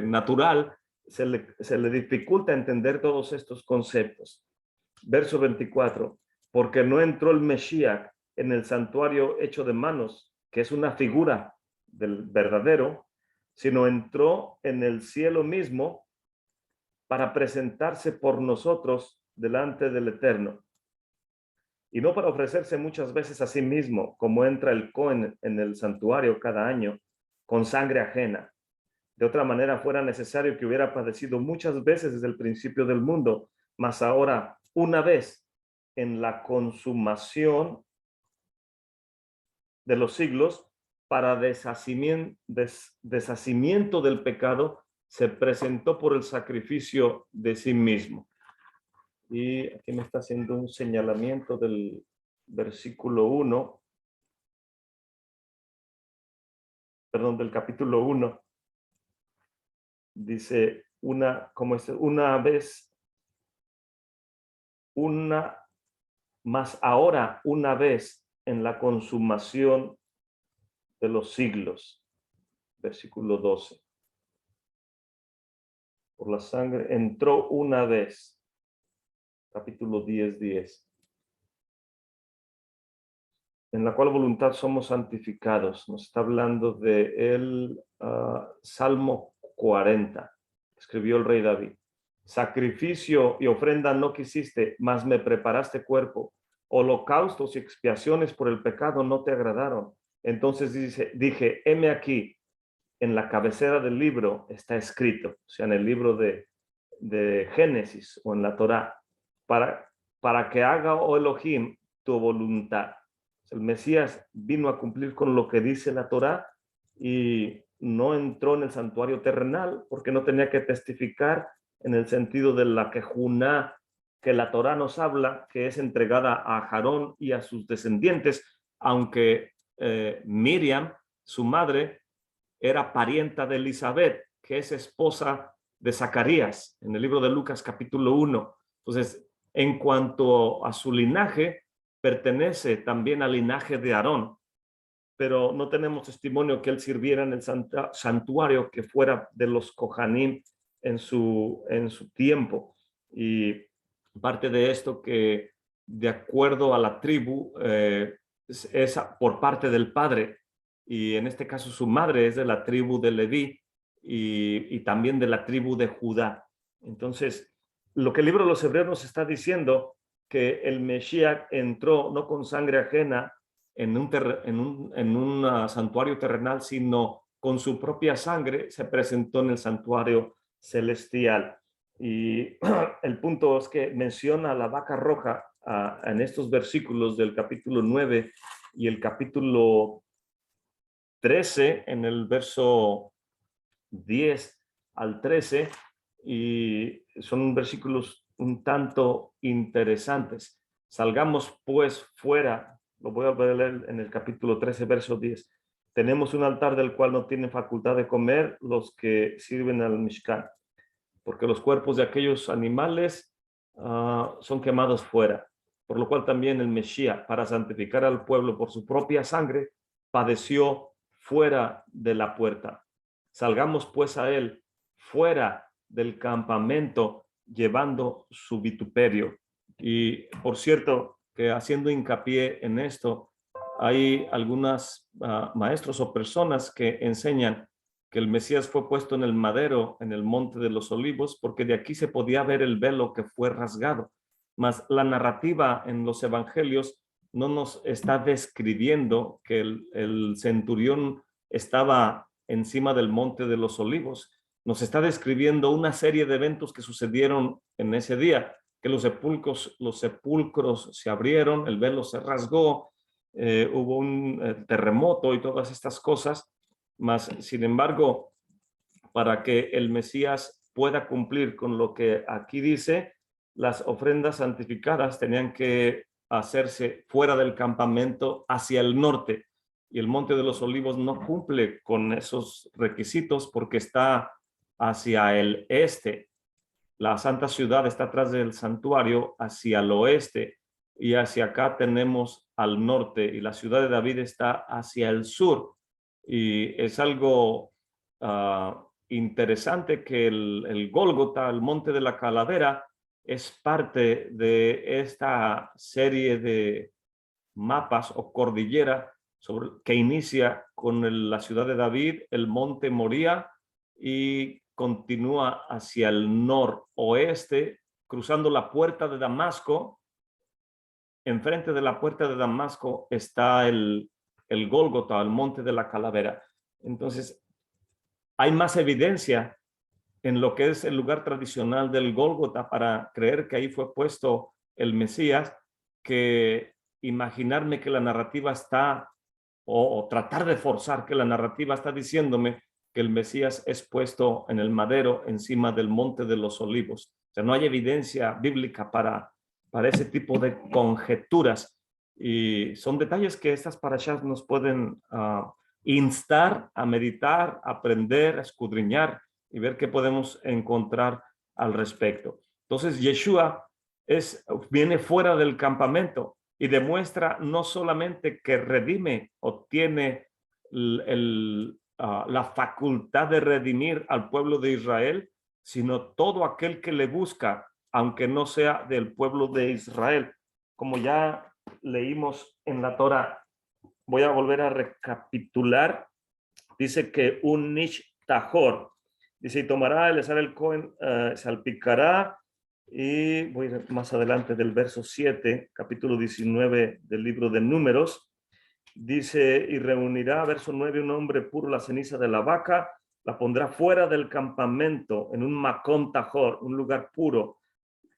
natural, se le dificulta entender todos estos conceptos. Verso 24, porque no entró el Mesías en el santuario hecho de manos, que es una figura del verdadero, sino entró en el cielo mismo para presentarse por nosotros delante del Eterno. Y no para ofrecerse muchas veces a sí mismo, como entra el Cohen en el santuario cada año, con sangre ajena. De otra manera, fuera necesario que hubiera padecido muchas veces desde el principio del mundo, mas ahora, una vez en la consumación de los siglos, para deshacimiento del pecado, se presentó por el sacrificio de sí mismo. Y aquí me está haciendo un señalamiento del versículo 1, perdón, del capítulo 1. Dice, una vez, más ahora, una vez en la consumación de los siglos. Versículo 12. Por la sangre entró una vez. Capítulo 10:10. En la cual voluntad somos santificados. Nos está hablando de el Salmo 40. Escribió el rey David. Sacrificio y ofrenda no quisiste, mas me preparaste cuerpo. Holocaustos y expiaciones por el pecado no te agradaron. Entonces dije, heme aquí, en la cabecera del libro está escrito, o sea, en el libro de Génesis o en la Torá, para que haga, oh Elohim, tu voluntad. El Mesías vino a cumplir con lo que dice la Torá y no entró en el santuario terrenal porque no tenía que testificar en el sentido de la quejuná que la Torá nos habla, que es entregada a Aarón y a sus descendientes, aunque Miriam, su madre, era parienta de Elizabeth, que es esposa de Zacarías, en el libro de Lucas capítulo 1. Entonces, en cuanto a su linaje, pertenece también al linaje de Aarón, pero no tenemos testimonio que él sirviera en el santuario que fuera de los Kohanim en su tiempo. Y parte de esto que, de acuerdo a la tribu, es por parte del padre, y en este caso su madre es de la tribu de Leví y también de la tribu de Judá. Entonces, lo que el libro de los Hebreos nos está diciendo, que el Mesías entró no con sangre ajena en un santuario terrenal, sino con su propia sangre se presentó en el santuario celestial. Y el punto es que menciona la vaca roja en estos versículos del capítulo 9 y el capítulo 13, en el verso 10 al 13, y son versículos un tanto interesantes. Salgamos pues fuera, lo voy a leer en el capítulo 13, verso 10. Tenemos un altar del cual no tienen facultad de comer los que sirven al Mishkan, porque los cuerpos de aquellos animales son quemados fuera, por lo cual también el Mesías, para santificar al pueblo por su propia sangre, padeció fuera de la puerta. Salgamos pues a él fuera del campamento, llevando su vituperio. Y por cierto, que haciendo hincapié en esto, hay algunos maestros o personas que enseñan que el Mesías fue puesto en el madero, en el monte de los olivos, porque de aquí se podía ver el velo que fue rasgado. Mas la narrativa en los evangelios no nos está describiendo que el centurión estaba encima del monte de los olivos. Nos está describiendo una serie de eventos que sucedieron en ese día, que los sepulcros se abrieron, el velo se rasgó, hubo un terremoto y todas estas cosas. Mas, sin embargo, para que el Mesías pueda cumplir con lo que aquí dice, las ofrendas santificadas tenían que hacerse fuera del campamento hacia el norte. Y el Monte de los Olivos no cumple con esos requisitos porque está hacia el este. La Santa Ciudad está atrás del santuario hacia el oeste y hacia acá tenemos al norte, y la ciudad de David está hacia el sur. Y es algo interesante que el Gólgota, el monte de la calavera, es parte de esta serie de mapas o cordillera que inicia con la ciudad de David, el monte Moría, y continúa hacia el noroeste, cruzando la puerta de Damasco. Enfrente de la puerta de Damasco está el Gólgota, el monte de la calavera. Entonces, hay más evidencia en lo que es el lugar tradicional del Gólgota para creer que ahí fue puesto el Mesías, que imaginarme que la narrativa está, o tratar de forzar que la narrativa está diciéndome que el Mesías es puesto en el madero encima del monte de los olivos. O sea, no hay evidencia bíblica para ese tipo de conjeturas, y son detalles que estas parashas nos pueden instar a meditar, a aprender, a escudriñar y ver qué podemos encontrar al respecto. Entonces, Yeshua viene fuera del campamento y demuestra no solamente que redime o tiene la facultad de redimir al pueblo de Israel, sino todo aquel que le busca, aunque no sea del pueblo de Israel. Como ya leímos en la Torá, voy a volver a recapitular. Dice que un nish tajor, dice, y tomará Eleazar el Cohen, salpicará, y voy más adelante del verso 7, capítulo 19 del libro de Números. Dice, y reunirá, verso 9, un hombre puro la ceniza de la vaca, la pondrá fuera del campamento, en un macón tajor, un lugar puro,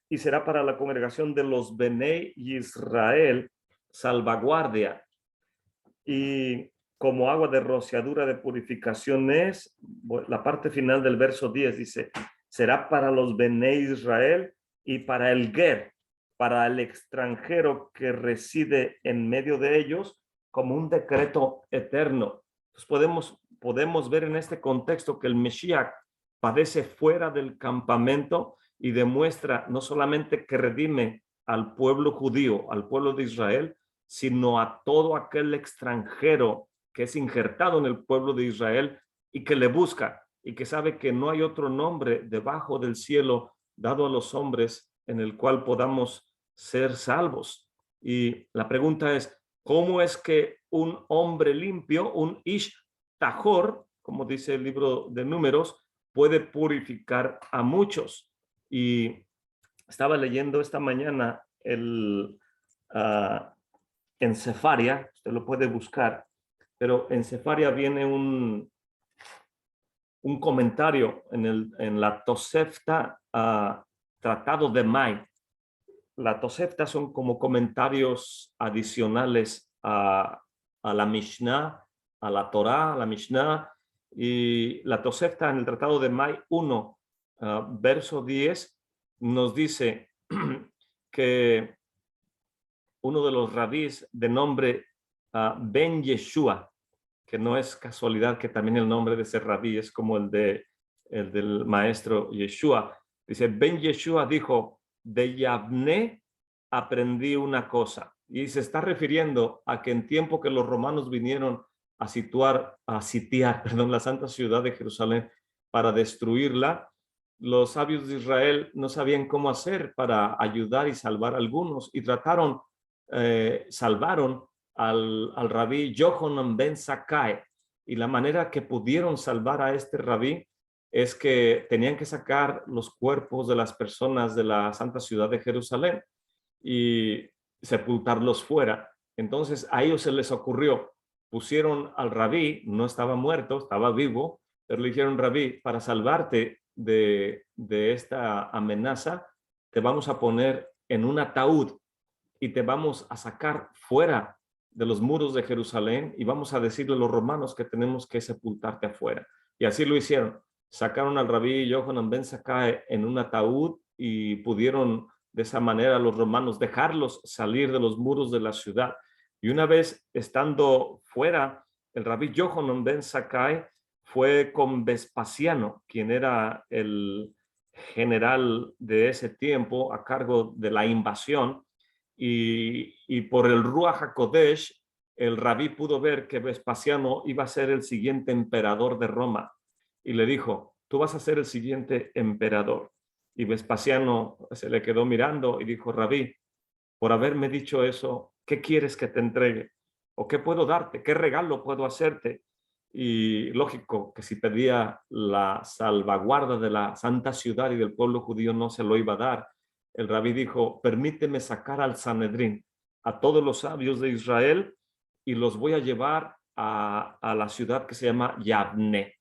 y será para la congregación de los Benei Israel salvaguardia. Y como agua de rociadura de purificación es, la parte final del verso 10 dice, será para los Benei Israel y para el Ger, para el extranjero que reside en medio de ellos, como un decreto eterno. Entonces podemos ver en este contexto que el Mesías padece fuera del campamento y demuestra no solamente que redime al pueblo judío, al pueblo de Israel, sino a todo aquel extranjero que es injertado en el pueblo de Israel y que le busca y que sabe que no hay otro nombre debajo del cielo dado a los hombres en el cual podamos ser salvos. Y la pregunta es, ¿cómo es que un hombre limpio, un ish tajor, como dice el libro de Números, puede purificar a muchos? Y estaba leyendo esta mañana en Sefaria, usted lo puede buscar, pero en Sefaria viene un comentario en la Tosefta, Tratado de Mai. La Tosefta son como comentarios adicionales a la Mishnah, a la Torá, a la Mishnah, y la Tosefta en el Tratado de Mai 1, verso 10, nos dice que uno de los rabís de nombre Ben Yeshua, que no es casualidad que también el nombre de ese rabí es como el del maestro Yeshua, dice, Ben Yeshua dijo, de Yavne aprendí una cosa, y se está refiriendo a que en tiempo que los romanos vinieron a sitiar la santa ciudad de Jerusalén para destruirla, los sabios de Israel no sabían cómo hacer para ayudar y salvar a algunos, y salvaron al rabí Yohanan ben Zakkai, y la manera que pudieron salvar a este rabí es que tenían que sacar los cuerpos de las personas de la santa ciudad de Jerusalén y sepultarlos fuera. Entonces a ellos se les ocurrió, pusieron al rabí, no estaba muerto, estaba vivo, pero le dijeron, rabí, para salvarte de esta amenaza, te vamos a poner en un ataúd y te vamos a sacar fuera de los muros de Jerusalén y vamos a decirle a los romanos que tenemos que sepultarte afuera. Y así lo hicieron. Sacaron al rabí Yohanan ben Zakkai en un ataúd y pudieron de esa manera los romanos dejarlos salir de los muros de la ciudad. Y una vez estando fuera, el rabí Yohanan ben Zakkai fue con Vespasiano, quien era el general de ese tiempo a cargo de la invasión, y por el Ruach HaKodesh, el rabí pudo ver que Vespasiano iba a ser el siguiente emperador de Roma, y le dijo, tú vas a ser el siguiente emperador. Y Vespasiano se le quedó mirando y dijo, rabí, por haberme dicho eso, ¿qué quieres que te entregue? ¿O qué puedo darte? ¿Qué regalo puedo hacerte? y lógico que si pedía la salvaguarda de la santa ciudad y del pueblo judío no se lo iba a dar. El rabí dijo, permíteme sacar al Sanedrín, a todos los sabios de Israel, y los voy a llevar a la ciudad que se llama Yavne.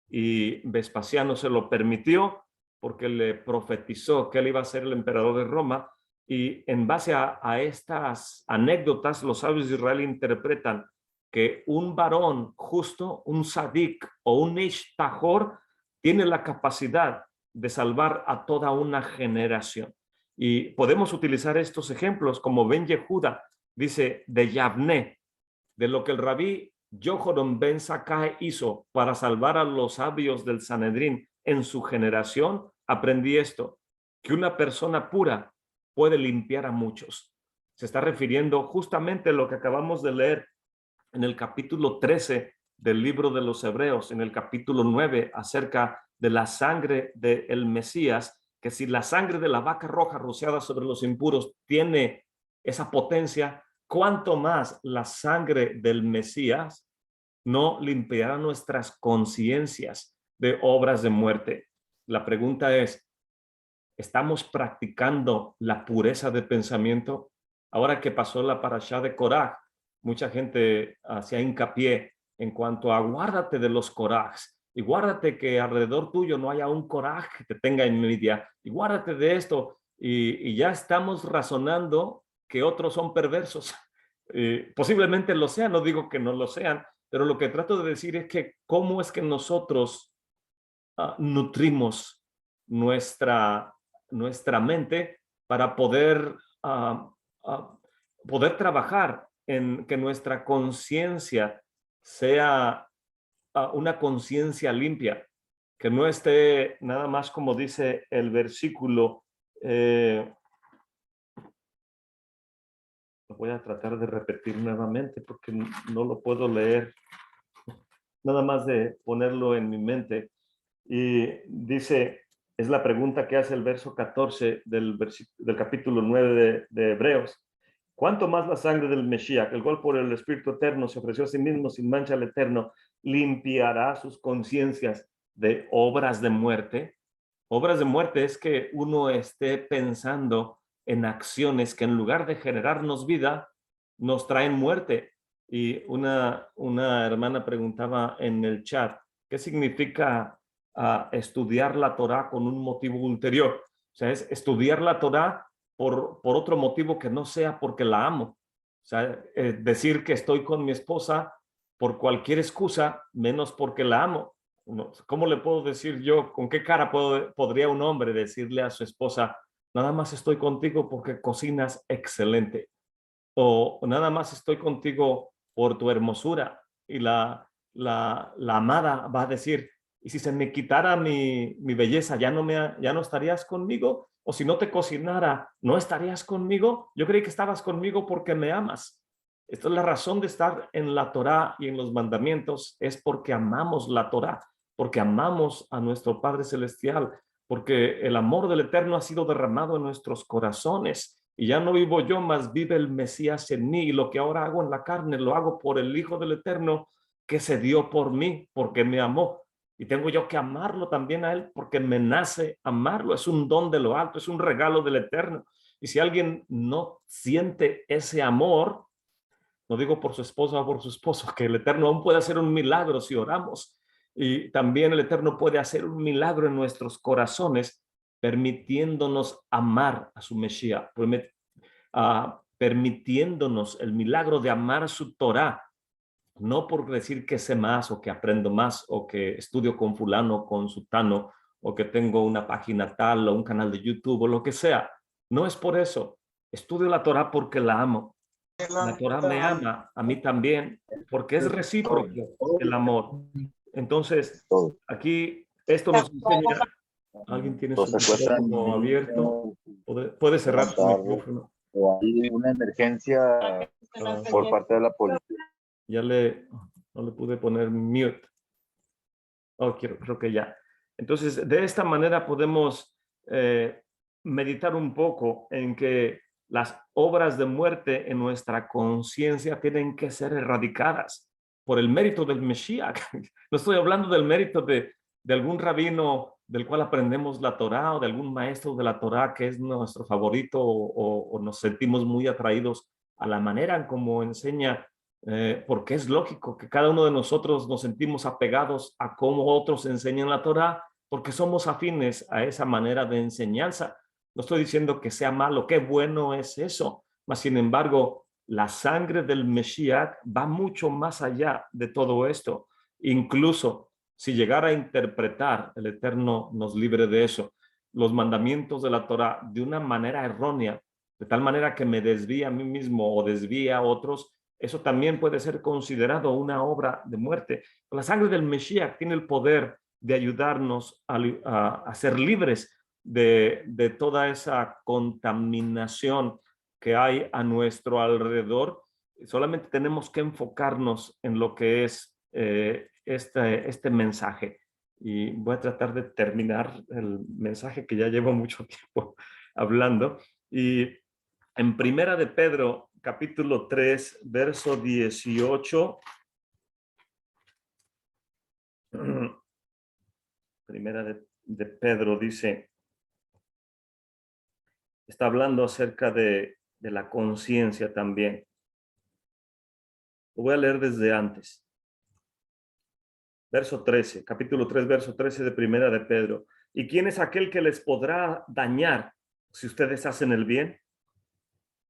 Y Vespasiano se lo permitió porque le profetizó que él iba a ser el emperador de Roma, y en base a estas anécdotas los sabios de Israel interpretan que un varón justo, un sadik o un ish tahor tiene la capacidad de salvar a toda una generación. Y podemos utilizar estos ejemplos como Ben Yehuda dice de Yavne, de lo que el rabí Yohanan ben Zakkai hizo para salvar a los sabios del Sanedrín en su generación. Aprendí esto, que una persona pura puede limpiar a muchos. Se está refiriendo justamente a lo que acabamos de leer en el capítulo 13 del libro de los Hebreos, en el capítulo 9, acerca de la sangre del Mesías, que si la sangre de la vaca roja rociada sobre los impuros tiene esa potencia, cuánto más la sangre del Mesías no limpiará nuestras conciencias de obras de muerte. La pregunta es, ¿estamos practicando la pureza de pensamiento? Ahora que pasó la parashá de Korah, mucha gente hacía hincapié en cuanto a guárdate de los Korahs y guárdate que alrededor tuyo no haya un Korah que te tenga envidia y guárdate de esto y ya estamos razonando que otros son perversos. Posiblemente lo sean, no digo que no lo sean, pero lo que trato de decir es que cómo es que nosotros nutrimos nuestra mente para poder trabajar en que nuestra conciencia sea una conciencia limpia, que no esté nada más como dice el versículo. Lo voy a tratar de repetir nuevamente porque no lo puedo leer, nada más de ponerlo en mi mente. Y dice, es la pregunta que hace el verso 14 del capítulo 9 de Hebreos. ¿Cuánto más la sangre del Mesías, el cual por el Espíritu Eterno se ofreció a sí mismo sin mancha al Eterno, limpiará sus conciencias de obras de muerte? Obras de muerte es que uno esté pensando en acciones que en lugar de generarnos vida, nos traen muerte. Y una hermana preguntaba en el chat, ¿qué significa estudiar la Torah con un motivo ulterior? O sea, es estudiar la Torah por otro motivo que no sea porque la amo. O sea, decir que estoy con mi esposa por cualquier excusa, menos porque la amo. ¿Cómo le puedo decir yo, con qué cara podría un hombre decirle a su esposa, nada más estoy contigo porque cocinas excelente? O nada más estoy contigo por tu hermosura. Y la amada va a decir, y si se me quitara mi belleza, ya no estarías conmigo. O si no te cocinara, ¿no estarías conmigo? Yo creí que estabas conmigo porque me amas. Esta es la razón de estar en la Torá y en los mandamientos, es porque amamos la Torá, porque amamos a nuestro Padre Celestial, porque el amor del Eterno ha sido derramado en nuestros corazones. Y ya no vivo yo, mas vive el Mesías en mí. Y lo que ahora hago en la carne, lo hago por el Hijo del Eterno, que se dio por mí, porque me amó. Y tengo yo que amarlo también a Él, porque me nace amarlo. Es un don de lo alto, es un regalo del Eterno. Y si alguien no siente ese amor, no digo por su esposa o por su esposo, que el Eterno aún puede hacer un milagro si oramos. Y también el Eterno puede hacer un milagro en nuestros corazones, permitiéndonos amar a su Mesías, permitiéndonos el milagro de amar su Torah, no por decir que sé más o que aprendo más o que estudio con fulano, con sutano, o que tengo una página tal o un canal de YouTube o lo que sea. No es por eso. Estudio la Torah porque la amo. La Torah me ama a mí también, porque es recíproco el amor. Entonces, aquí esto nos enseña. Alguien tiene su Los secuestran micrófono abierto. niños, Puede cerrar su micrófono. o hay una emergencia por parte de la policía. Ya no le pude poner mute. Oh, creo que ya. Entonces, de esta manera podemos meditar un poco en que las obras de muerte en nuestra conciencia tienen que ser erradicadas. por el mérito del Mesías. No estoy hablando del mérito de algún rabino del cual aprendemos la Torá o de algún maestro de la Torá que es nuestro favorito o nos sentimos muy atraídos a la manera en cómo enseña, porque es lógico que cada uno de nosotros nos sentimos apegados a cómo otros enseñan la Torá porque somos afines a esa manera de enseñanza. No estoy diciendo que sea malo, qué bueno es eso, mas sin embargo, la sangre del Mesías va mucho más allá de todo esto. Incluso si llegara a interpretar, el Eterno nos libre de eso, los mandamientos de la Torá de una manera errónea, de tal manera que me desvía a mí mismo o desvía a otros, eso también puede ser considerado una obra de muerte. La sangre del Mesías tiene el poder de ayudarnos a ser libres de toda esa contaminación que hay a nuestro alrededor. Solamente tenemos que enfocarnos en lo que es este mensaje. Y voy a tratar de terminar el mensaje que ya llevo mucho tiempo hablando. Y en Primera de Pedro, capítulo 3, verso 18. Primera de Pedro dice, está hablando acerca de la conciencia también. Lo voy a leer desde antes. Verso 13, capítulo 3, verso 13 de Primera de Pedro. ¿Y quién es aquel que les podrá dañar si ustedes hacen el bien?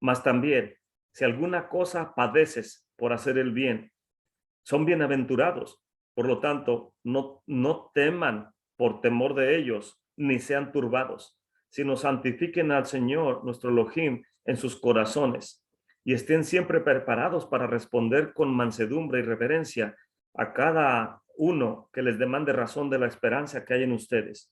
Mas también, si alguna cosa padeces por hacer el bien, son bienaventurados. Por lo tanto, no teman por temor de ellos, ni sean turbados, sino santifiquen al Señor, nuestro Elohim, en sus corazones, y estén siempre preparados para responder con mansedumbre y reverencia a cada uno que les demande razón de la esperanza que hay en ustedes.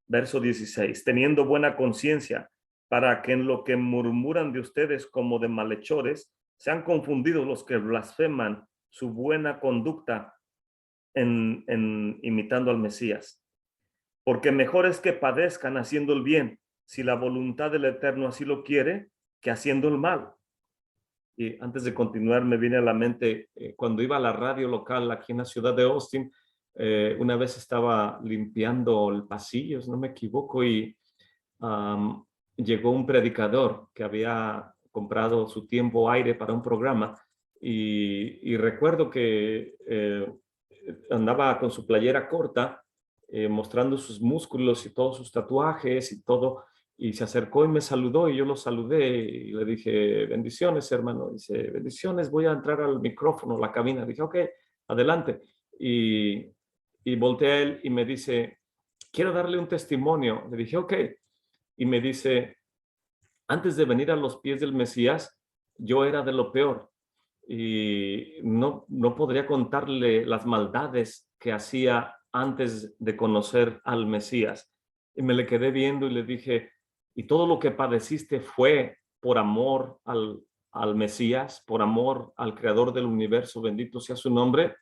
Verso 16, teniendo buena conciencia, para que en lo que murmuran de ustedes como de malhechores, sean confundidos los que blasfeman su buena conducta en imitando al Mesías. Porque mejor es que padezcan haciendo el bien, si la voluntad del Eterno así lo quiere, que haciendo el mal. Y antes de continuar, me viene a la mente, cuando iba a la radio local aquí en la ciudad de Austin, una vez estaba limpiando el pasillo, si no me equivoco, y llegó un predicador que había comprado su tiempo aire para un programa, y recuerdo que andaba con su playera corta, mostrando sus músculos y todos sus tatuajes y todo, y se acercó y me saludó y yo lo saludé y le dije, bendiciones, hermano. Dice, bendiciones, voy a entrar al micrófono, la cabina. Dije, ok, adelante. Y volteé a él y me dice, quiero darle un testimonio. Le dije, ok. Y me dice, antes de venir a los pies del Mesías, yo era de lo peor y no podría contarle las maldades que hacía antes de conocer al Mesías. Y me le quedé viendo y le dije, ¿y todo lo que padeciste fue por amor al Mesías, por amor al creador del universo, bendito sea su nombre?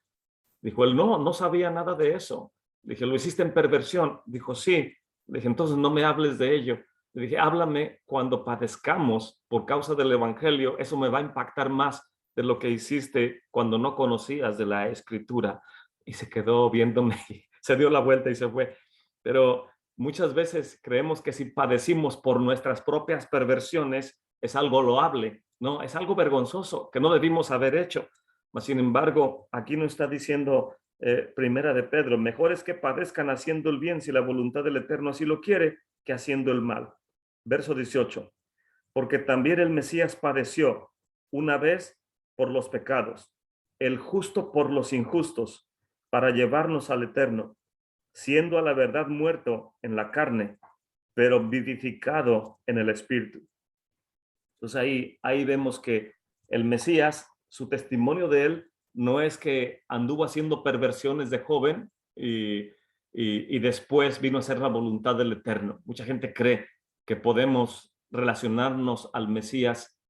Dijo él, no sabía nada de eso. Le dije, ¿lo hiciste en perversión? Dijo, sí. Le dije, entonces no me hables de ello. Le dije, háblame cuando padezcamos por causa del evangelio, eso me va a impactar más de lo que hiciste cuando no conocías de la escritura. Y se quedó viéndome, se dio la vuelta y se fue. Pero muchas veces creemos que si padecimos por nuestras propias perversiones es algo loable, ¿no? Es algo vergonzoso que no debimos haber hecho. Mas, sin embargo, aquí no está diciendo Primera de Pedro, mejor es que padezcan haciendo el bien si la voluntad del Eterno así lo quiere, que haciendo el mal. Verso 18, porque también el Mesías padeció una vez por los pecados, el justo por los injustos, para llevarnos al Eterno, siendo a la verdad muerto en la carne, pero vivificado en el Espíritu. Entonces ahí vemos que el Mesías, su testimonio de él no es que anduvo haciendo perversiones de joven y después vino a ser la voluntad del Eterno. Mucha gente cree que podemos relacionarnos al Mesías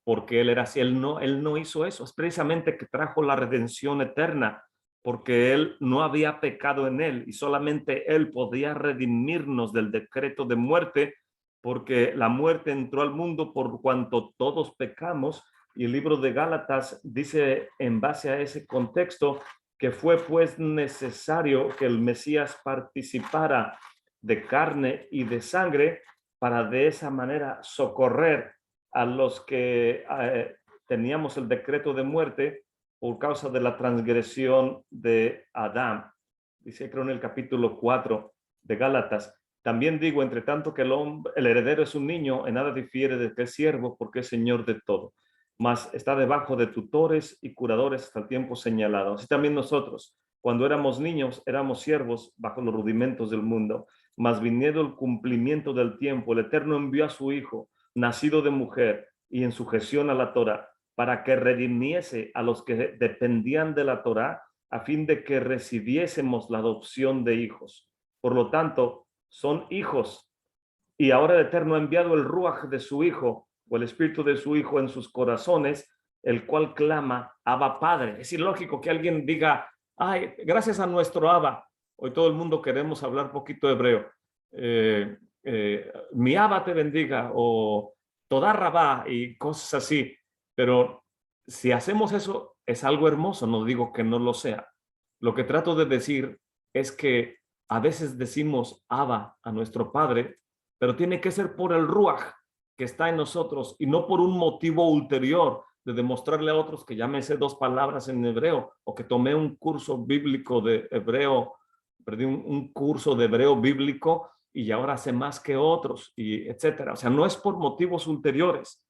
porque él era así. Él no hizo eso. Es precisamente que trajo la redención eterna, porque él no había pecado en él y solamente él podía redimirnos del decreto de muerte, porque la muerte entró al mundo por cuanto todos pecamos, Y el libro de Gálatas dice en base a ese contexto que fue pues necesario que el Mesías participara de carne y de sangre para de esa manera socorrer a los que teníamos el decreto de muerte por causa de la transgresión de Adán. Dice, creo en el capítulo 4 de Gálatas. También digo, entre tanto que el heredero es un niño, en nada difiere de que es siervo, porque es señor de todo. Mas está debajo de tutores y curadores hasta el tiempo señalado. Así también nosotros, cuando éramos niños, éramos siervos bajo los rudimentos del mundo. Mas viniendo el cumplimiento del tiempo, el Eterno envió a su Hijo, nacido de mujer y en sujeción a la Torá, para que redimiese a los que dependían de la Torá, a fin de que recibiésemos la adopción de hijos. Por lo tanto, son hijos. Y ahora el Eterno ha enviado el Ruach de su Hijo, o el Espíritu de su Hijo en sus corazones, el cual clama, Abba Padre. Es ilógico que alguien diga, ay, gracias a nuestro Abba. Hoy todo el mundo queremos hablar poquito hebreo. Mi Abba te bendiga, o Todá Rabá, y cosas así. Pero si hacemos eso, es algo hermoso, no digo que no lo sea. Lo que trato de decir es que a veces decimos Abba a nuestro Padre, pero tiene que ser por el Ruach que está en nosotros y no por un motivo ulterior de demostrarle a otros que ya me sé 2 palabras en hebreo o que tomé un curso bíblico de hebreo, perdí un curso de hebreo bíblico y ahora sé más que otros, y etcétera. O sea, no es por motivos ulteriores.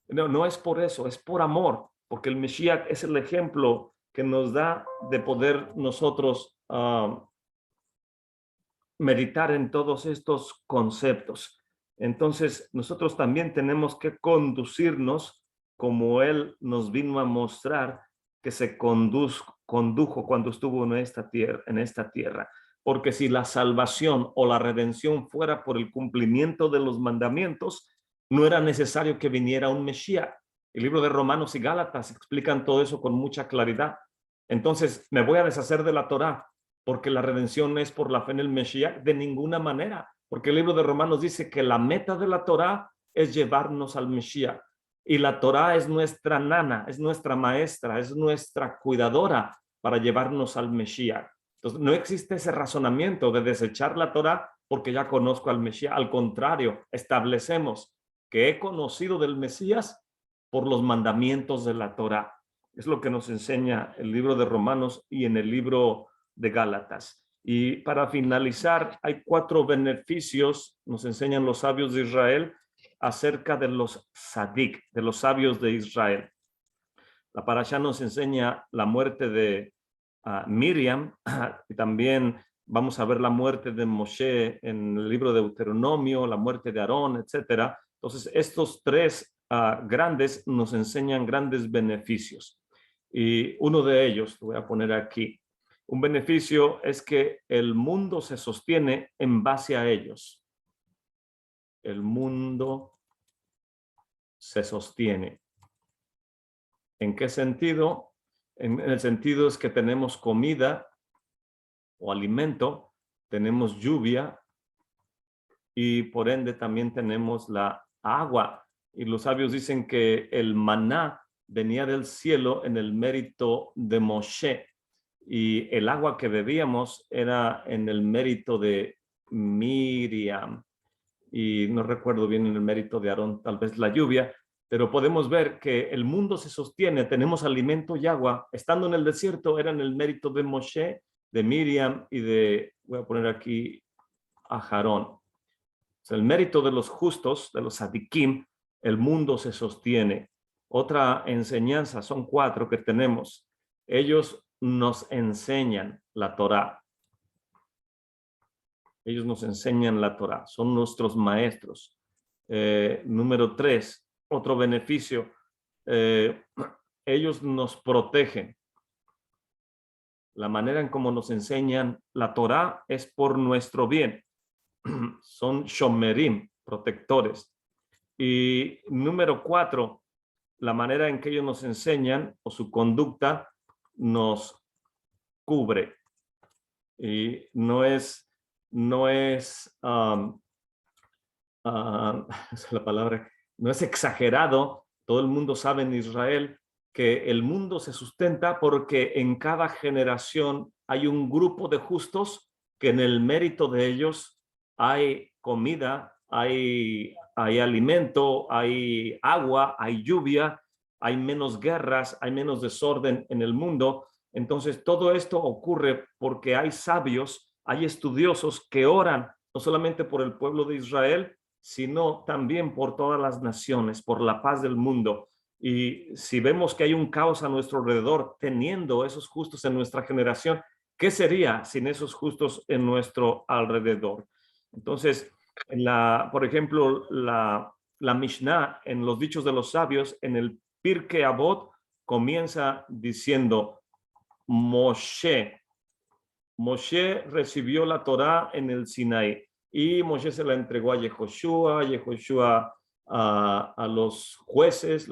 No es por eso, es por amor, porque el Mesías es el ejemplo que nos da de poder nosotros meditar en todos estos conceptos. Entonces, nosotros también tenemos que conducirnos como Él nos vino a mostrar que se condujo cuando estuvo en esta tierra. Porque si la salvación o la redención fuera por el cumplimiento de los mandamientos, no era necesario que viniera un Mesías. El libro de Romanos y Gálatas explican todo eso con mucha claridad. Entonces, me voy a deshacer de la Torá porque la redención es por la fe en el Mesías, de ninguna manera, porque el libro de Romanos dice que la meta de la Torá es llevarnos al Mesías, y la Torá es nuestra nana, es nuestra maestra, es nuestra cuidadora para llevarnos al Mesías. Entonces, no existe ese razonamiento de desechar la Torá porque ya conozco al Mesías. Al contrario, establecemos que he conocido del Mesías por los mandamientos de la Torá. Es lo que nos enseña el libro de Romanos y en el libro de Gálatas. Y para finalizar, hay 4 beneficios, nos enseñan los sabios de Israel, acerca de los Sadik, de los sabios de Israel. La parasha nos enseña la muerte de Miriam, y también vamos a ver la muerte de Moshe en el libro de Deuteronomio, la muerte de Aarón, etcétera. Entonces, estos 3 grandes nos enseñan grandes beneficios. Y uno de ellos, lo voy a poner aquí, un beneficio es que el mundo se sostiene en base a ellos. El mundo se sostiene. ¿En qué sentido? En el sentido es que tenemos comida o alimento, tenemos lluvia y por ende también tenemos la agua. Y los sabios dicen que el maná venía del cielo en el mérito de Moshe, y el agua que bebíamos era en el mérito de Miriam, y no recuerdo bien en el mérito de Aarón, tal vez la lluvia, pero podemos ver que el mundo se sostiene, tenemos alimento y agua. Estando en el desierto era en el mérito de Moshe, de Miriam y de, voy a poner aquí, a Aarón. O sea, el mérito de los justos, de los sadikim, el mundo se sostiene. Otra enseñanza, son 4 que tenemos. Ellos nos enseñan la Torá. Ellos nos enseñan la Torá, son nuestros maestros. Número 3, otro beneficio, ellos nos protegen. La manera en cómo nos enseñan la Torá es por nuestro bien. Son shomerim, protectores. Y número 4, la manera en que ellos nos enseñan o su conducta nos cubre. Y no es esa es la palabra, no es exagerado Todo el mundo sabe en Israel que el mundo se sustenta porque en cada generación hay un grupo de justos que en el mérito de ellos hay comida, hay alimento, hay agua, hay lluvia, hay menos guerras, hay menos desorden en el mundo. Entonces todo esto ocurre porque hay sabios, hay estudiosos que oran no solamente por el pueblo de Israel, sino también por todas las naciones, por la paz del mundo. Y si vemos que hay un caos a nuestro alrededor, teniendo esos justos en nuestra generación, ¿qué sería sin esos justos en nuestro alrededor? Entonces, por ejemplo, la Mishnah en los dichos de los sabios, en el Pirkei Avot, comienza diciendo, Moshe recibió la Torá en el Sinaí y Moshe se la entregó a Yehoshua a los jueces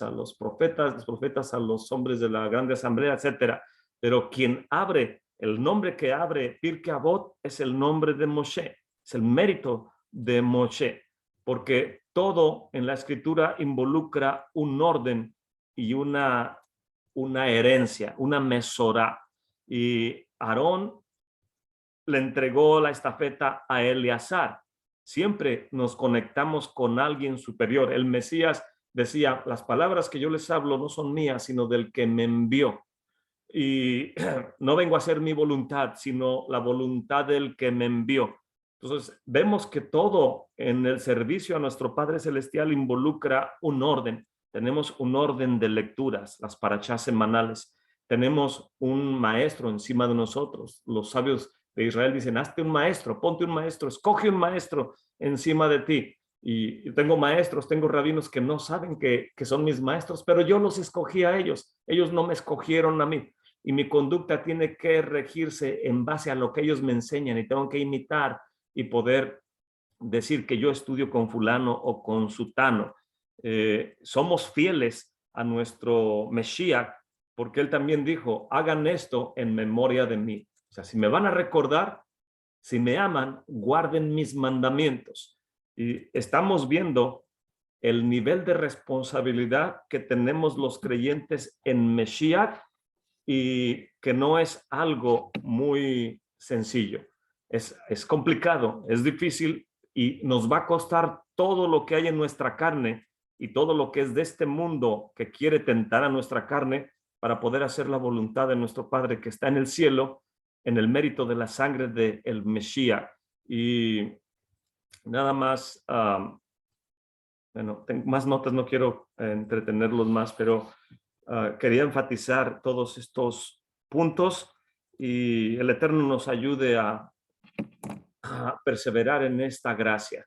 a los profetas a los hombres de la grande asamblea, etcétera. Pero quien abre, el nombre que abre Pirkei Avot es el nombre de Moshe, es el mérito de Moshe, porque todo en la escritura involucra un orden y una herencia, una mesorá. Y Aarón le entregó la estafeta a Eleazar. Siempre nos conectamos con alguien superior. El Mesías decía, las palabras que yo les hablo no son mías, sino del que me envió. Y no vengo a hacer mi voluntad, sino la voluntad del que me envió. Entonces, vemos que todo en el servicio a nuestro Padre Celestial involucra un orden. Tenemos un orden de lecturas, las parashás semanales. Tenemos un maestro encima de nosotros. Los sabios de Israel dicen, hazte un maestro, ponte un maestro, escoge un maestro encima de ti. Y tengo maestros, tengo rabinos que no saben que son mis maestros, pero yo los escogí a ellos. Ellos no me escogieron a mí. Y mi conducta tiene que regirse en base a lo que ellos me enseñan y tengo que imitar y poder decir que yo estudio con fulano o con sutano. Somos fieles a nuestro Mesías porque él también dijo, hagan esto en memoria de mí. O sea, si me van a recordar, si me aman, guarden mis mandamientos. Y estamos viendo el nivel de responsabilidad que tenemos los creyentes en Mesías y que no es algo muy sencillo. Es complicado, es difícil y nos va a costar todo lo que hay en nuestra carne y todo lo que es de este mundo que quiere tentar a nuestra carne para poder hacer la voluntad de nuestro Padre que está en el cielo, en el mérito de la sangre del Mesías. Y nada más, bueno, tengo más notas, no quiero entretenerlos más, pero quería enfatizar todos estos puntos y el Eterno nos ayude a perseverar en esta gracia.